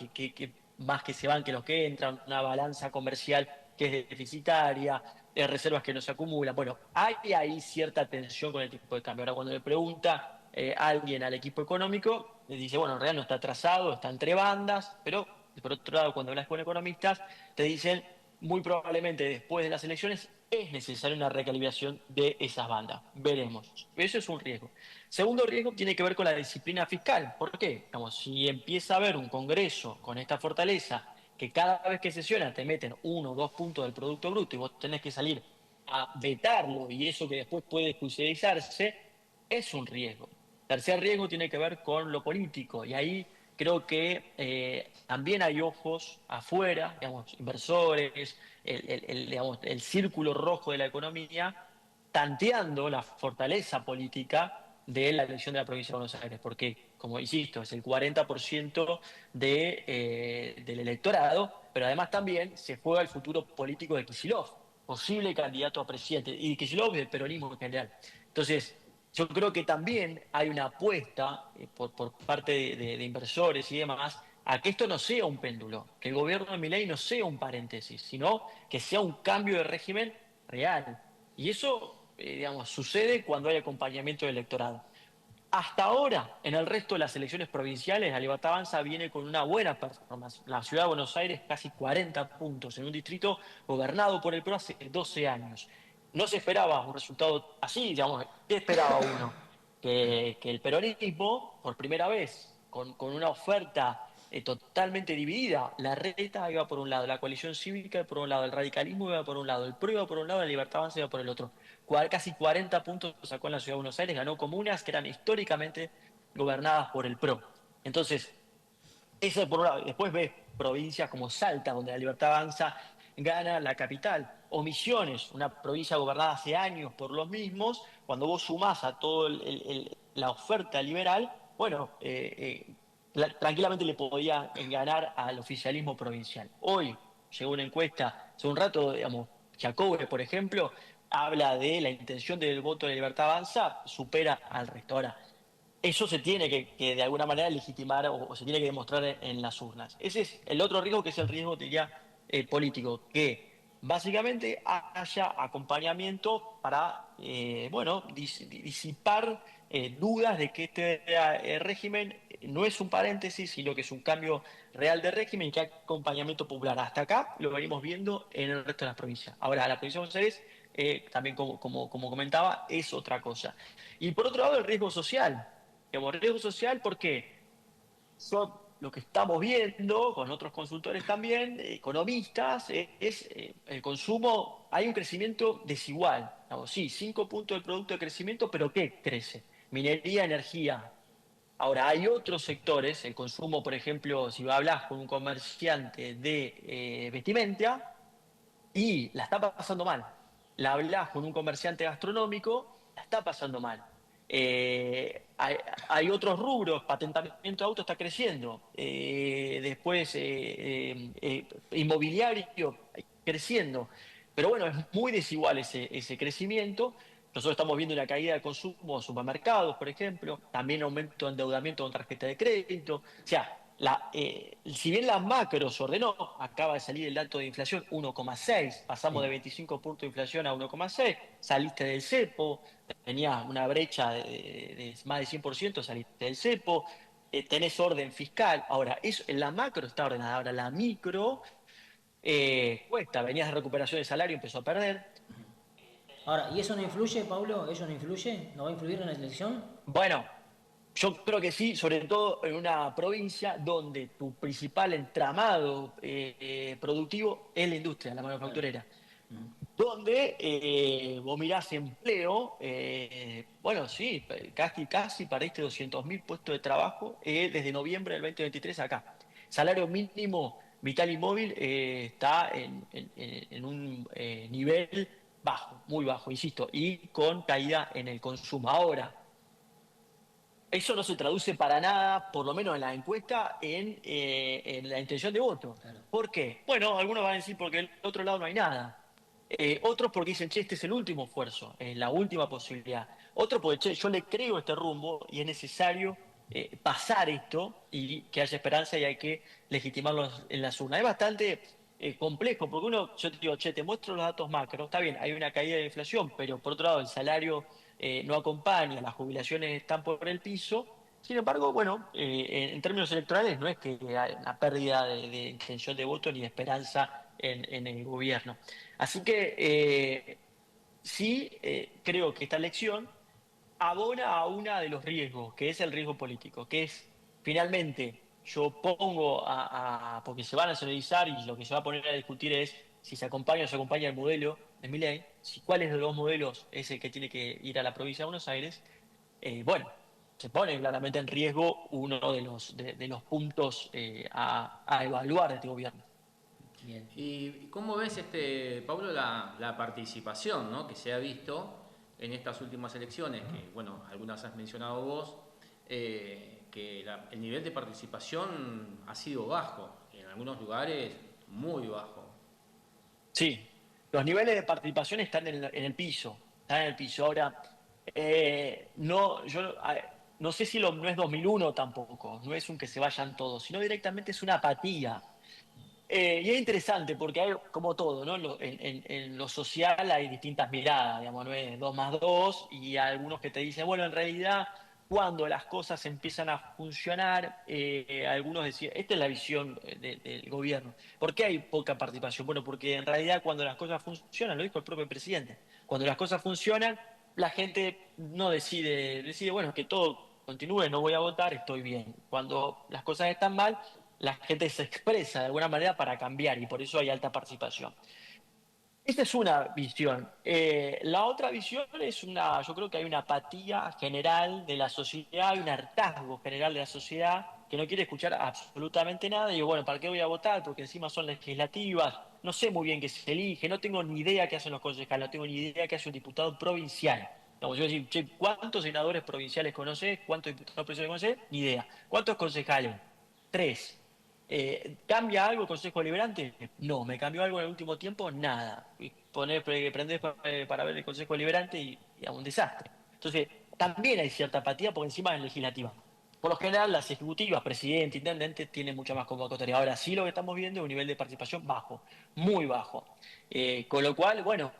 que se van que los que entran, una balanza comercial que es deficitaria, reservas que no se acumulan. Bueno, hay ahí cierta tensión con el tipo de cambio. Ahora, cuando le pregunta alguien al equipo económico, le dice, bueno, en realidad no está atrasado, está entre bandas, pero por otro lado, cuando hablas con economistas, te dicen, muy probablemente después de las elecciones es necesaria una recalibración de esas bandas. Veremos. Eso es un riesgo. Segundo riesgo tiene que ver con la disciplina fiscal. ¿Por qué? Digamos, si empieza a haber un Congreso con esta fortaleza, que cada vez que sesiona te meten 1 o 2 puntos del Producto Bruto y vos tenés que salir a vetarlo y eso que después puede judicializarse, es un riesgo. Tercer riesgo tiene que ver con lo político y ahí creo que también hay ojos afuera, digamos, inversores, digamos, el círculo rojo de la economía, tanteando la fortaleza política de la elección de la provincia de Buenos Aires, porque, como insisto, es el 40% del electorado, pero además también se juega el futuro político de Kicillof, posible candidato a presidente, y de Kicillof y del peronismo en general. Entonces, yo creo que también hay una apuesta por parte de inversores y demás a que esto no sea un péndulo, que el gobierno de Milei no sea un paréntesis, sino que sea un cambio de régimen real. Y eso, digamos, sucede cuando hay acompañamiento del electorado. Hasta ahora, en el resto de las elecciones provinciales, la Libertad Avanza viene con una buena performance. La ciudad de Buenos Aires, casi 40 puntos en un distrito gobernado por el PRO hace 12 años. No se esperaba un resultado así, digamos, ¿qué esperaba uno? Que el peronismo, por primera vez, con una oferta totalmente dividida, la reta iba por un lado, la coalición cívica iba por un lado, el radicalismo iba por un lado, el PRO iba por un lado, la Libertad Avanza iba por el otro. Casi 40 puntos sacó en la ciudad de Buenos Aires, ganó comunas que eran históricamente gobernadas por el PRO. Entonces, eso por un lado. Después ves provincias como Salta, donde la Libertad Avanza gana la capital, o Misiones, una provincia gobernada hace años por los mismos, cuando vos sumás a toda la oferta liberal, bueno, tranquilamente le podía ganar al oficialismo provincial. Hoy llegó una encuesta, hace un rato, digamos, Jacobe, por ejemplo, habla de la intención del voto de Libertad Avanza, supera al resto. Ahora, eso se tiene que de alguna manera legitimar o se tiene que demostrar en las urnas. Ese es el otro riesgo, que es el riesgo, diría, político, que básicamente haya acompañamiento para, bueno, disipar dudas de que este régimen no es un paréntesis, sino que es un cambio real de régimen y que hay acompañamiento popular. Hasta acá lo venimos viendo en el resto de las provincias. Ahora, la provincia de Buenos Aires, también como comentaba, es otra cosa. Y por otro lado, el riesgo social. Digamos, riesgo social porque son lo que estamos viendo con otros consultores también, economistas, es el consumo, hay un crecimiento desigual. Digamos, sí, 5 puntos del producto de crecimiento, pero ¿qué crece? Minería, energía. Ahora, hay otros sectores, el consumo, por ejemplo, si hablas con un comerciante de vestimenta y la está pasando mal. La hablas con un comerciante gastronómico, la está pasando mal. Hay otros rubros, patentamiento de auto está creciendo. Después, inmobiliario creciendo. Pero bueno, es muy desigual ese crecimiento. Nosotros estamos viendo una caída de consumo en supermercados, por ejemplo, también aumento de endeudamiento con tarjeta de crédito. O sea, si bien la macro se ordenó, acaba de salir el dato de inflación 1,6, pasamos de 25 puntos de inflación a 1,6, saliste del cepo, tenías una brecha de más de 100%, saliste del cepo, tenés orden fiscal. Ahora, la macro está ordenada, ahora la micro cuesta, venías de recuperación de salario, empezó a perder. Ahora, ¿y eso no influye, Pablo? ¿Eso no influye? ¿No va a influir en la elección? Bueno, yo creo que sí, sobre todo en una provincia donde tu principal entramado productivo es la industria, la Claro. manufacturera. Donde vos mirás empleo, bueno, sí, casi perdiste 200.000 puestos de trabajo desde noviembre del 2023 acá. Salario mínimo Vital y Móvil está en un nivel bajo, muy bajo, insisto, y con caída en el consumo. Ahora, eso no se traduce para nada, por lo menos en la encuesta, en la intención de voto. Claro. ¿Por qué? Bueno, algunos van a decir porque del otro lado no hay nada. Otros porque dicen, che, este es el último esfuerzo, es la última posibilidad. Otros porque, che, yo le creo este rumbo y es necesario pasar esto y que haya esperanza y hay que legitimarlo en las urnas. Es bastante complejo porque yo te digo, che, te muestro los datos macro, está bien, hay una caída de inflación, pero por otro lado el salario no acompaña, las jubilaciones están por el piso. Sin embargo, bueno, en términos electorales no es que haya una pérdida de intención de voto ni de esperanza en el gobierno. Así que sí creo que esta elección abona a uno de los riesgos, que es el riesgo político, que es finalmente yo pongo porque se van a nacionalizar y lo que se va a poner a discutir es si se acompaña o se acompaña el modelo de Milei, si cuál es de los modelos es el que tiene que ir a la provincia de Buenos Aires. Bueno, se pone claramente en riesgo uno de los puntos a evaluar de este gobierno. Bien. ¿Y cómo ves, Pablo, la participación, ¿no?, que se ha visto en estas últimas elecciones? Que, bueno, algunas has mencionado vos, que el nivel de participación ha sido bajo, en algunos lugares muy bajo. Sí, los niveles de participación están en el piso, están en el piso. Ahora, no sé si no es 2001 tampoco, no es un que se vayan todos, sino directamente es una apatía. Y es interesante porque hay, como todo, ¿no? En lo social hay distintas miradas, digamos, no es 2 más 2 y algunos que te dicen, bueno, en realidad, cuando las cosas empiezan a funcionar, algunos decían, esta es la visión del gobierno. ¿Por qué hay poca participación? Bueno, porque en realidad cuando las cosas funcionan, lo dijo el propio presidente, cuando las cosas funcionan, la gente no decide, bueno, que todo continúe, no voy a votar, estoy bien. Cuando las cosas están mal, la gente se expresa de alguna manera para cambiar y por eso hay alta participación. Esta es una visión. La otra visión yo creo que hay una apatía general de la sociedad, hay un hartazgo general de la sociedad que no quiere escuchar absolutamente nada. Y bueno, ¿para qué voy a votar? Porque encima son legislativas, no sé muy bien qué se elige, no tengo ni idea qué hacen los concejales, no tengo ni idea qué hace un diputado provincial. Vamos, yo decir, che, ¿cuántos senadores provinciales conocés? ¿Cuántos diputados provinciales conocés? Ni idea. ¿Cuántos concejales? 3. ¿Cambia algo el Consejo Deliberante? No, ¿me cambió algo en el último tiempo? Nada. Prendés para ver el Consejo Deliberante y a un desastre. Entonces, también hay cierta apatía porque encima es legislativa. Por lo general, las ejecutivas, presidente, intendente, tienen mucha más convocatoria. Ahora sí lo que estamos viendo es un nivel de participación bajo, muy bajo. Con lo cual, bueno,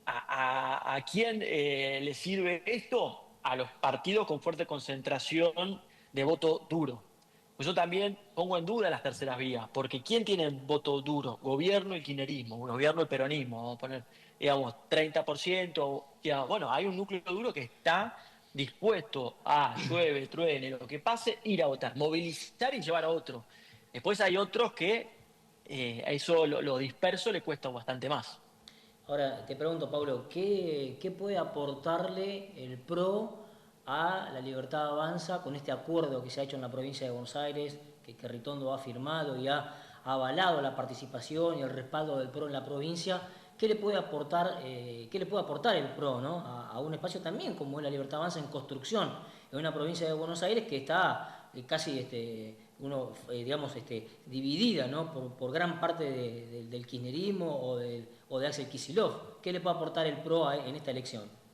¿a quién le sirve esto? A los partidos con fuerte concentración de voto duro. Pues yo también pongo en duda las terceras vías, porque ¿quién tiene el voto duro? Gobierno y kirchnerismo, gobierno y peronismo, vamos a poner, digamos, 30%. Bueno, hay un núcleo duro que está dispuesto a, llueve, truene, lo que pase, ir a votar, movilizar y llevar a otro. Después hay otros que a eso lo disperso le cuesta bastante más. Ahora te pregunto, Pablo, ¿qué puede aportarle el PRO a la Libertad Avanza con este acuerdo que se ha hecho en la provincia de Buenos Aires, que Ritondo ha firmado y ha avalado la participación y el respaldo del PRO en la provincia? ¿Qué le puede aportar el PRO, ¿no?, a un espacio también como es la Libertad Avanza en construcción, en una provincia de Buenos Aires que está casi dividida, ¿no?, por gran parte del kirchnerismo o de Axel Kicillof? ¿Qué le puede aportar el PRO en esta elección?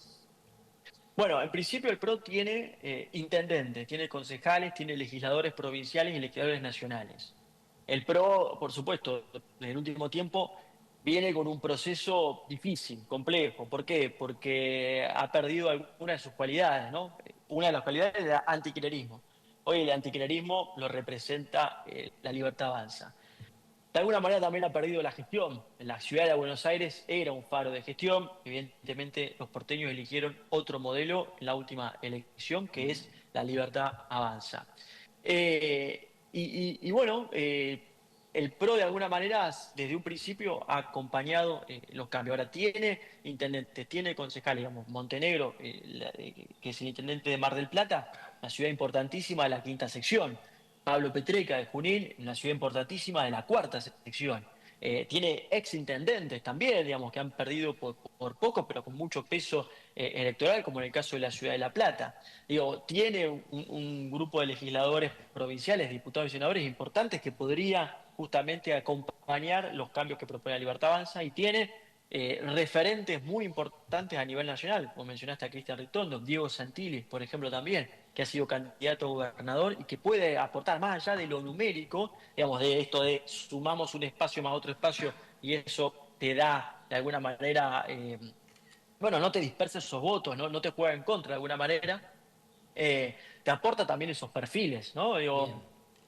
Bueno, en principio el PRO tiene intendentes, tiene concejales, tiene legisladores provinciales y legisladores nacionales. El PRO, por supuesto, en el último tiempo viene con un proceso difícil, complejo. ¿Por qué? Porque ha perdido algunas de sus cualidades, ¿no? Una de las cualidades es el antikirchnerismo. Hoy el antikirchnerismo lo representa la Libertad Avanza. De alguna manera también ha perdido la gestión. La ciudad de Buenos Aires era un faro de gestión. Evidentemente los porteños eligieron otro modelo en la última elección, que es la Libertad Avanza. Y bueno, el PRO de alguna manera desde un principio ha acompañado los cambios. Ahora tiene intendentes, tiene concejales, digamos, Montenegro, que es el intendente de Mar del Plata, una ciudad importantísima de la quinta sección. Pablo Petreca de Junín, una ciudad importantísima de la cuarta sección. Tiene ex intendentes también, digamos, que han perdido por poco, pero con mucho peso electoral, como en el caso de la ciudad de La Plata. Digo, tiene un grupo de legisladores provinciales, diputados y senadores importantes que podría justamente acompañar los cambios que propone la Libertad Avanza, y tiene referentes muy importantes a nivel nacional. Como mencionaste a Cristian Ritondo, Diego Santilli, por ejemplo, también, que ha sido candidato a gobernador y que puede aportar más allá de lo numérico, digamos, de esto de sumamos un espacio más otro espacio y eso te da de alguna manera, bueno, no te dispersa esos votos, no te juega en contra de alguna manera, te aporta también esos perfiles, ¿no? Bien. Digo,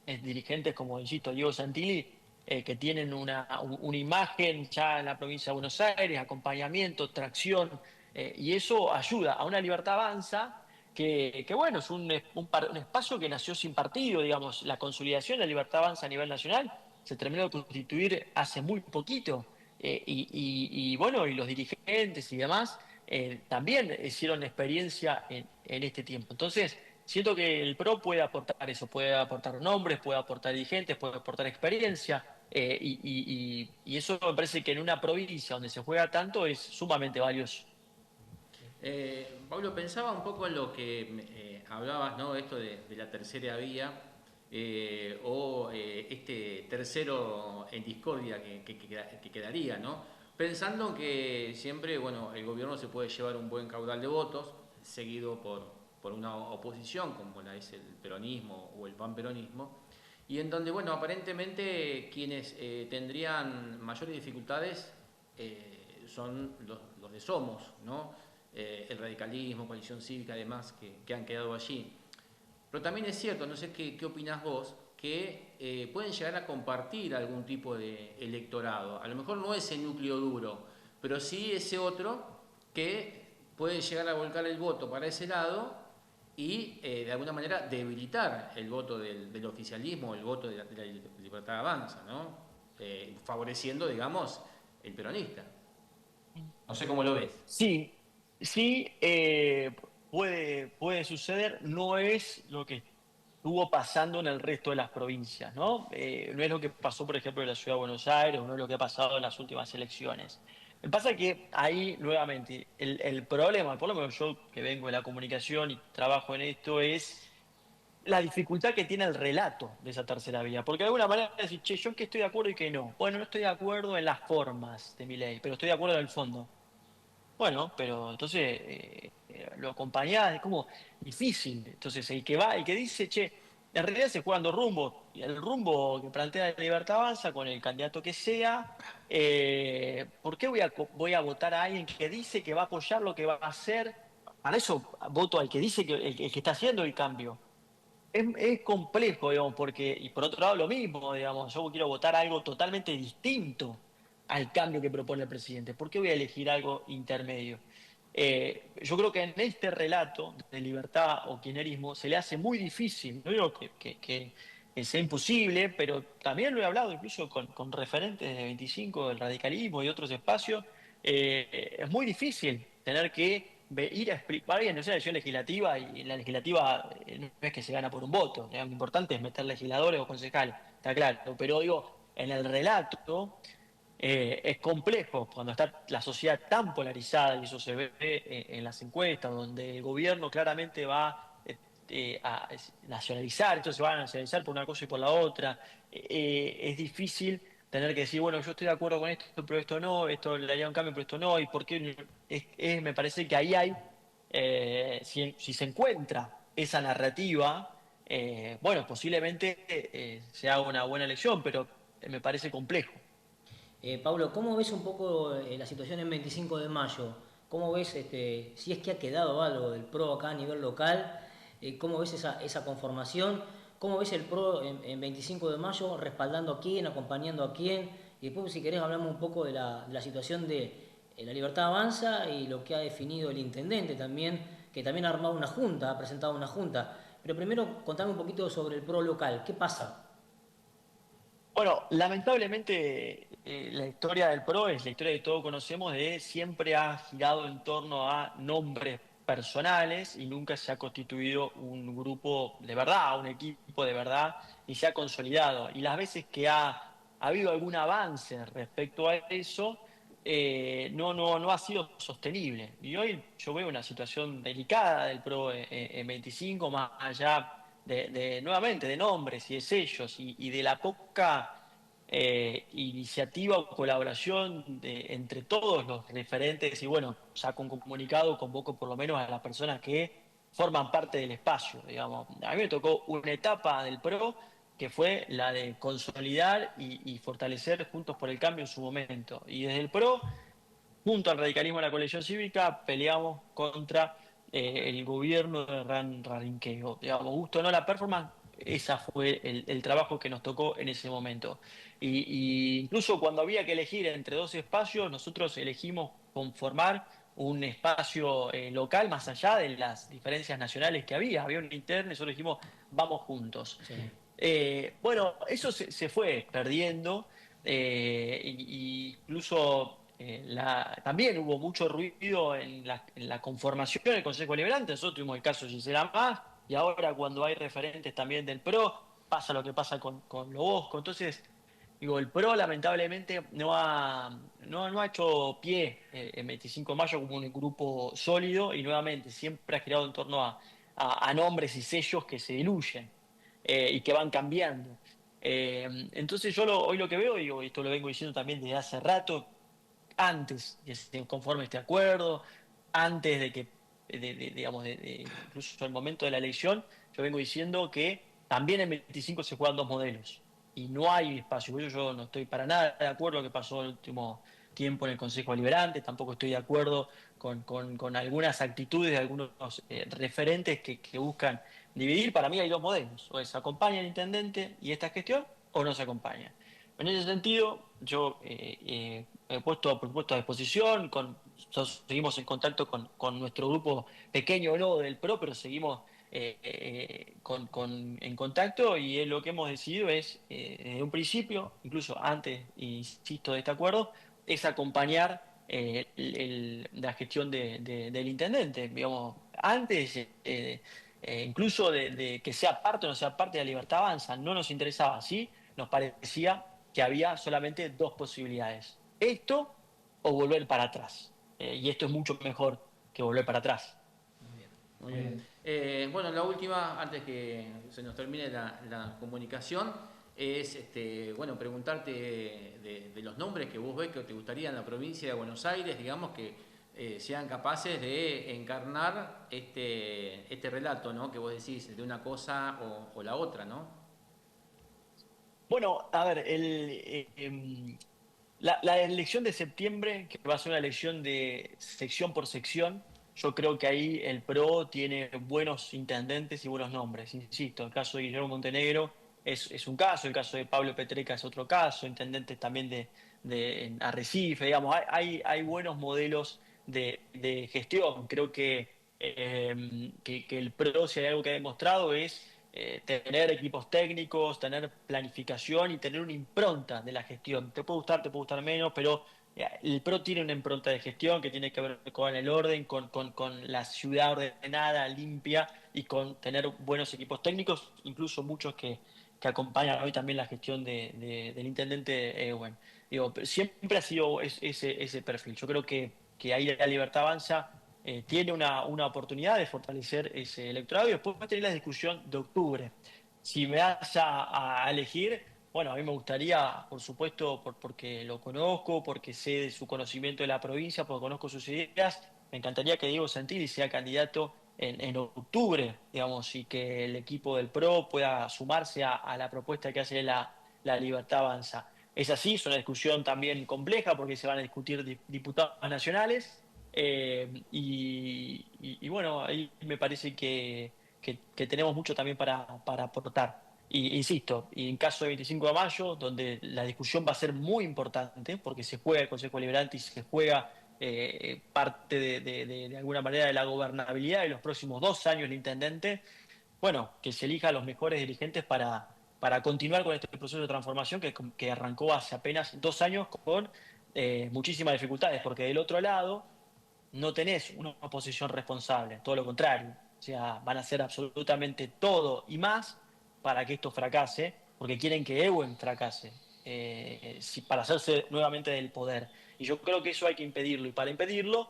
dirigentes como, insisto, Diego Santilli, que tienen una imagen ya en la provincia de Buenos Aires, acompañamiento, tracción, y eso ayuda a una Libertad Avanza que bueno, es un espacio que nació sin partido, digamos, la consolidación de la Libertad Avanza a nivel nacional se terminó de constituir hace muy poquito, bueno, y los dirigentes y demás también hicieron experiencia en este tiempo. Entonces, siento que el PRO puede aportar eso, puede aportar nombres, puede aportar dirigentes, puede aportar experiencia, y eso me parece que en una provincia donde se juega tanto es sumamente valioso. Pablo, pensaba un poco en lo que hablabas, ¿no? Esto de la tercera vía este tercero en discordia que quedaría, ¿no? Pensando que siempre, bueno, el gobierno se puede llevar un buen caudal de votos, seguido por una oposición como la es el peronismo o el panperonismo, y en donde, bueno, aparentemente quienes tendrían mayores dificultades son los de Somos, ¿no? El radicalismo, coalición cívica, además, que han quedado allí. Pero también es cierto, no sé qué opinás vos, que pueden llegar a compartir algún tipo de electorado. A lo mejor no ese núcleo duro, pero sí ese otro que puede llegar a volcar el voto para ese lado y de alguna manera debilitar el voto del oficialismo, el voto de la Libertad Avanza, ¿no? Favoreciendo, digamos, el peronista. No sé cómo lo ves. Sí, sí, puede suceder, no es lo que estuvo pasando en el resto de las provincias, ¿no? No es lo que pasó, por ejemplo, en la ciudad de Buenos Aires, o no es lo que ha pasado en las últimas elecciones. Me pasa que ahí, nuevamente, el problema, por lo menos yo que vengo de la comunicación y trabajo en esto, es la dificultad que tiene el relato de esa tercera vía. Porque de alguna manera decir, che, yo en qué estoy de acuerdo y qué no. Bueno, no estoy de acuerdo en las formas de mi ley, pero estoy de acuerdo en el fondo. Bueno, pero entonces lo acompañás, es como difícil. Entonces el que va, el que dice, che, en realidad se juegan dos rumbos, y el rumbo que plantea la Libertad Avanza con el candidato que sea, ¿por qué voy a votar a alguien que dice que va a apoyar lo que va a hacer? Para eso voto al que dice que el que está haciendo el cambio. Es complejo, digamos, porque, y por otro lado lo mismo, digamos, yo quiero votar algo totalmente distinto al cambio que propone el presidente. ¿Por qué voy a elegir algo intermedio? Yo creo que en este relato de libertad o kirchnerismo se le hace muy difícil, no digo que sea imposible, pero también lo he hablado incluso con referentes de 25, del radicalismo y otros espacios, es muy difícil tener que ir a explicar, bien, no es una elección legislativa y en la legislativa no es que se gana por un voto, lo importante es meter legisladores o concejales, está claro, pero digo, en el relato es complejo cuando está la sociedad tan polarizada, y eso se ve en las encuestas, donde el gobierno claramente va a nacionalizar, entonces se va a nacionalizar por una cosa y por la otra. Es difícil tener que decir, bueno, yo estoy de acuerdo con esto, pero esto no, esto le haría un cambio, pero esto no, y por qué. Me parece que ahí hay, si se encuentra esa narrativa, bueno, posiblemente sea una buena elección, pero me parece complejo. Pablo, ¿cómo ves un poco la situación en 25 de mayo? ¿Cómo ves, si es que ha quedado algo del PRO acá a nivel local? ¿Cómo ves esa conformación? ¿Cómo ves el PRO en 25 de mayo respaldando a quién, acompañando a quién? Y después, si querés, hablamos un poco de la situación de la Libertad Avanza y lo que ha definido el intendente también, que también ha armado una junta, ha presentado una junta. Pero primero, contame un poquito sobre el PRO local. ¿Qué pasa? Bueno, lamentablemente la historia del PRO es la historia que todos conocemos, de siempre ha girado en torno a nombres personales y nunca se ha constituido un grupo de verdad, un equipo de verdad, y se ha consolidado. Y las veces que ha habido algún avance respecto a eso, no ha sido sostenible. Y hoy yo veo una situación delicada del PRO en 25, más allá nuevamente, de nombres y de sellos y de la poca iniciativa o colaboración entre todos los referentes. Y bueno, ya con comunicado convoco por lo menos a las personas que forman parte del espacio, digamos. A mí me tocó una etapa del PRO que fue la de consolidar y fortalecer Juntos por el Cambio en su momento. Y desde el PRO, junto al radicalismo de la coalición cívica, peleamos contra el gobierno de Rarinqueo. Digamos, gusto o no la performance, esa fue el trabajo que nos tocó en ese momento. Y incluso cuando había que elegir entre dos espacios, nosotros elegimos conformar un espacio local más allá de las diferencias nacionales que había. Había un interno y nosotros dijimos, vamos juntos. Sí. Bueno, eso se fue perdiendo, incluso también hubo mucho ruido en la conformación del Consejo Deliberante. Nosotros tuvimos el caso de Gisela Más, y ahora cuando hay referentes también del PRO, pasa lo que pasa con Lo Bosco. Entonces, digo, el PRO lamentablemente no ha hecho pie en 25 de mayo como un grupo sólido, y nuevamente siempre ha girado en torno a nombres y sellos que se diluyen y que van cambiando. Entonces yo hoy lo que veo, y esto lo vengo diciendo también desde hace rato, antes de que se conforme este acuerdo, antes de que, digamos, incluso el momento de la elección, yo vengo diciendo que también en 25 se juegan dos modelos y no hay espacio. Por eso yo no estoy para nada de acuerdo con lo que pasó el último tiempo en el Consejo Deliberante, tampoco estoy de acuerdo con algunas actitudes de algunos referentes que buscan dividir. Para mí hay dos modelos: o se acompaña el intendente y esta gestión, o no se acompaña. En ese sentido, yo he puesto, por supuesto, a disposición, seguimos en contacto con nuestro grupo pequeño, no del PRO, pero seguimos en contacto, y lo que hemos decidido es, desde un principio, incluso antes, insisto, de este acuerdo, es acompañar la gestión del intendente. Digamos, antes, incluso de que sea parte o no sea parte de la Libertad Avanza, no nos interesaba. Sí, nos parecía que había solamente dos posibilidades: esto o volver para atrás. Y esto es mucho mejor que volver para atrás. Muy bien. Bueno, la última, antes que se nos termine la comunicación, es bueno, preguntarte de los nombres que vos ves que te gustaría en la provincia de Buenos Aires, digamos, que sean capaces de encarnar este relato, ¿no? Que vos decís, de una cosa o la otra, ¿no? Bueno, a ver, la elección de septiembre, que va a ser una elección de sección por sección, yo creo que ahí el PRO tiene buenos intendentes y buenos nombres. Insisto, el caso de Guillermo Montenegro es un caso, el caso de Pablo Petreca es otro caso, intendentes también en Arrecife. Digamos, hay buenos modelos de gestión. Creo que el PRO, si hay algo que ha demostrado, es tener equipos técnicos, tener planificación y tener una impronta de la gestión. Te puede gustar menos, pero el PRO tiene una impronta de gestión que tiene que ver con el orden, con la ciudad ordenada, limpia, y con tener buenos equipos técnicos, incluso muchos que acompañan hoy también la gestión del intendente Ewen. Digo, siempre ha sido ese perfil. Yo creo que ahí la Libertad Avanza tiene una oportunidad de fortalecer ese electorado, y después va a tener la discusión de octubre. Si me das a elegir, bueno, a mí me gustaría, por supuesto, porque lo conozco, porque sé de su conocimiento de la provincia, porque conozco sus ideas, me encantaría que Diego Santilli sea candidato en octubre, digamos, y que el equipo del PRO pueda sumarse a la propuesta que hace la Libertad Avanza. Es así, es una discusión también compleja porque se van a discutir diputados nacionales, y bueno, ahí me parece que tenemos mucho también para aportar. Y insisto, y en caso de 25 de mayo, donde la discusión va a ser muy importante, porque se juega el Consejo Deliberante y se juega parte de alguna manera de la gobernabilidad de los próximos 2 años del intendente. Bueno, que se elija a los mejores dirigentes para continuar con este proceso de transformación que arrancó hace apenas 2 años con muchísimas dificultades, porque del otro lado no tenés una oposición responsable, todo lo contrario. O sea, van a hacer absolutamente todo y más para que esto fracase, porque quieren que Ewen fracase, para hacerse nuevamente del poder. Y yo creo que eso hay que impedirlo. Y para impedirlo,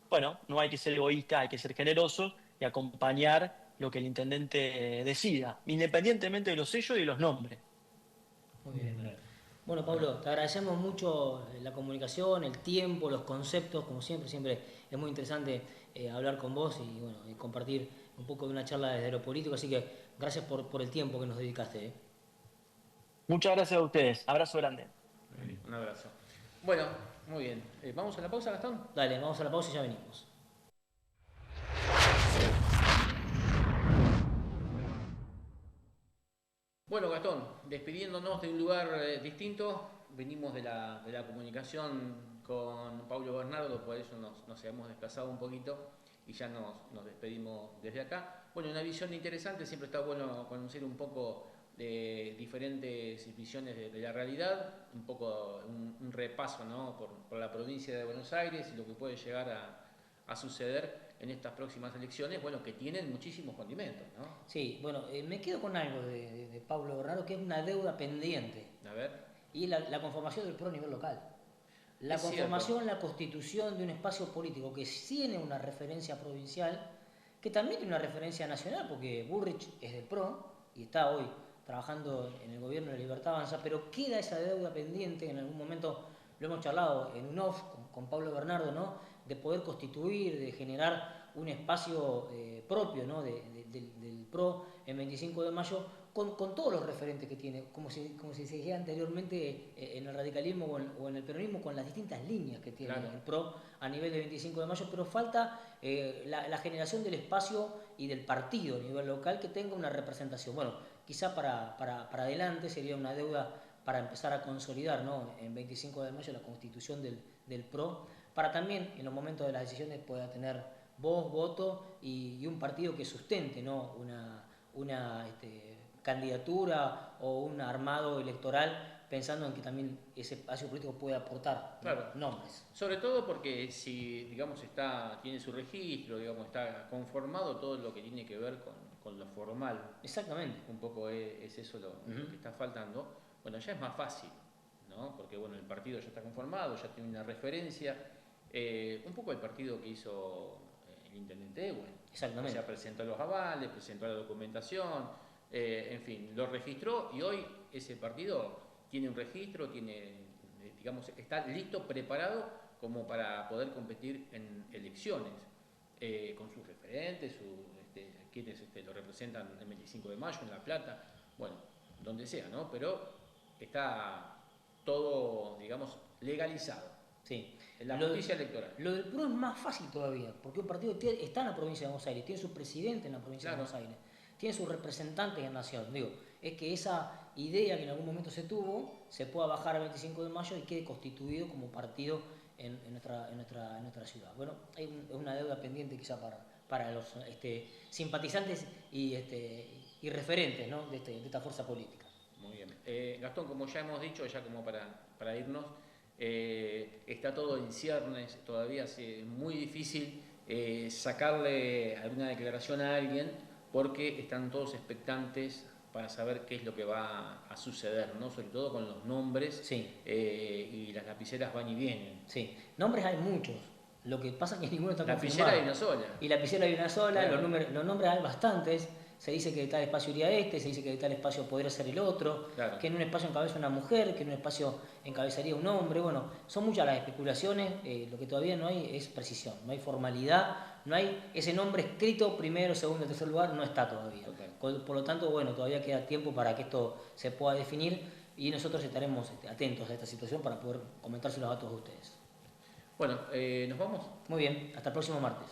bueno, no hay que ser egoísta, hay que ser generoso y acompañar lo que el intendente decida, independientemente de los sellos y los nombres. Muy bien. Bueno, Pablo, te agradecemos mucho la comunicación, el tiempo, los conceptos, como siempre es muy interesante hablar con vos y, bueno, y compartir un poco de una charla desde lo político, así que gracias por el tiempo que nos dedicaste. Muchas gracias a ustedes. Abrazo grande. Un abrazo. Bueno, muy bien. ¿Vamos a la pausa, Gastón? Dale, vamos a la pausa y ya venimos. Bueno, Gastón, despidiéndonos de un lugar distinto, venimos de la comunicación con Pablo Bernardo, por eso nos hemos desplazado un poquito y ya nos despedimos desde acá. Bueno, una visión interesante, siempre está bueno conocer un poco de diferentes visiones de la realidad, un poco un repaso, ¿no? por la provincia de Buenos Aires y lo que puede llegar a suceder en estas próximas elecciones, bueno, que tienen muchísimos condimentos, ¿no? Sí, bueno, me quedo con algo de Pablo Bernardo, que es una deuda pendiente. A ver. Y la conformación del PRO a nivel local. La Es conformación, cierto. la constitución de un espacio político que tiene una referencia provincial, que también tiene una referencia nacional, porque Bullrich es del PRO y está hoy trabajando en el gobierno de Libertad Avanza, pero queda esa deuda pendiente, en algún momento lo hemos charlado en un off con Pablo Bernardo, ¿no? De poder constituir, de generar un espacio propio, ¿no? del PRO en 25 de mayo, con todos los referentes que tiene, como se decía anteriormente en el radicalismo o en el peronismo, con las distintas líneas que tiene el PRO a nivel de 25 de mayo, pero falta la generación del espacio y del partido a nivel local que tenga una representación. Bueno, quizá para adelante sería una deuda para empezar a consolidar, ¿no? En 25 de mayo la constitución del PRO, para también en los momentos de las decisiones pueda tener voz, voto y un partido que sustente, ¿no? una candidatura o un armado electoral, pensando en que también ese espacio político puede aportar, Claro. nombres. Sobre todo porque si, digamos, tiene su registro, digamos, está conformado todo lo que tiene que ver con lo formal. Exactamente. Un poco es eso lo que está faltando. Bueno, ya es más fácil, ¿no? Porque, bueno, el partido ya está conformado, ya tiene una referencia. Un poco el partido que hizo el intendente Ewen. Exactamente. O sea, presentó los avales, presentó la documentación, en fin, lo registró y hoy ese partido tiene un registro, digamos, está listo, preparado como para poder competir en elecciones, con sus referentes, quienes lo representan el 25 de mayo en La Plata, bueno, donde sea, ¿no? Pero está todo, digamos, legalizado. Sí. En la justicia electoral. Lo del PRO es más fácil todavía, porque un partido está en la provincia de Buenos Aires, tiene su presidente en la provincia de Buenos Aires, tiene sus representantes en Nación. Digo, es que esa idea que en algún momento se tuvo se pueda bajar al 25 de mayo y quede constituido como partido en nuestra ciudad. Bueno, es una deuda pendiente quizá para los simpatizantes y referentes, ¿no? de esta fuerza política. Muy bien. Gastón, como ya hemos dicho, ya como para irnos, está todo en ciernes, todavía es muy difícil sacarle alguna declaración a alguien porque están todos expectantes para saber qué es lo que va a suceder, ¿no? Sobre todo con los nombres. Sí. Y las lapiceras van y vienen. Sí, nombres hay muchos. Lo que pasa es que ninguno está confirmado. Lapicera hay una sola. Y lapicera hay una sola, Claro. los nombres hay bastantes. Se dice que de tal espacio iría se dice que de tal espacio podría ser el otro, Claro. que en un espacio encabeza una mujer, que en un espacio encabezaría un hombre. Bueno, son muchas las especulaciones, lo que todavía no hay es precisión, no hay formalidad, no hay ese nombre escrito primero, segundo, tercer lugar, no está todavía. Por lo tanto, bueno, todavía queda tiempo para que esto se pueda definir y nosotros estaremos atentos a esta situación para poder comentárselo a todos ustedes. Bueno, ¿nos vamos? Muy bien, hasta el próximo martes.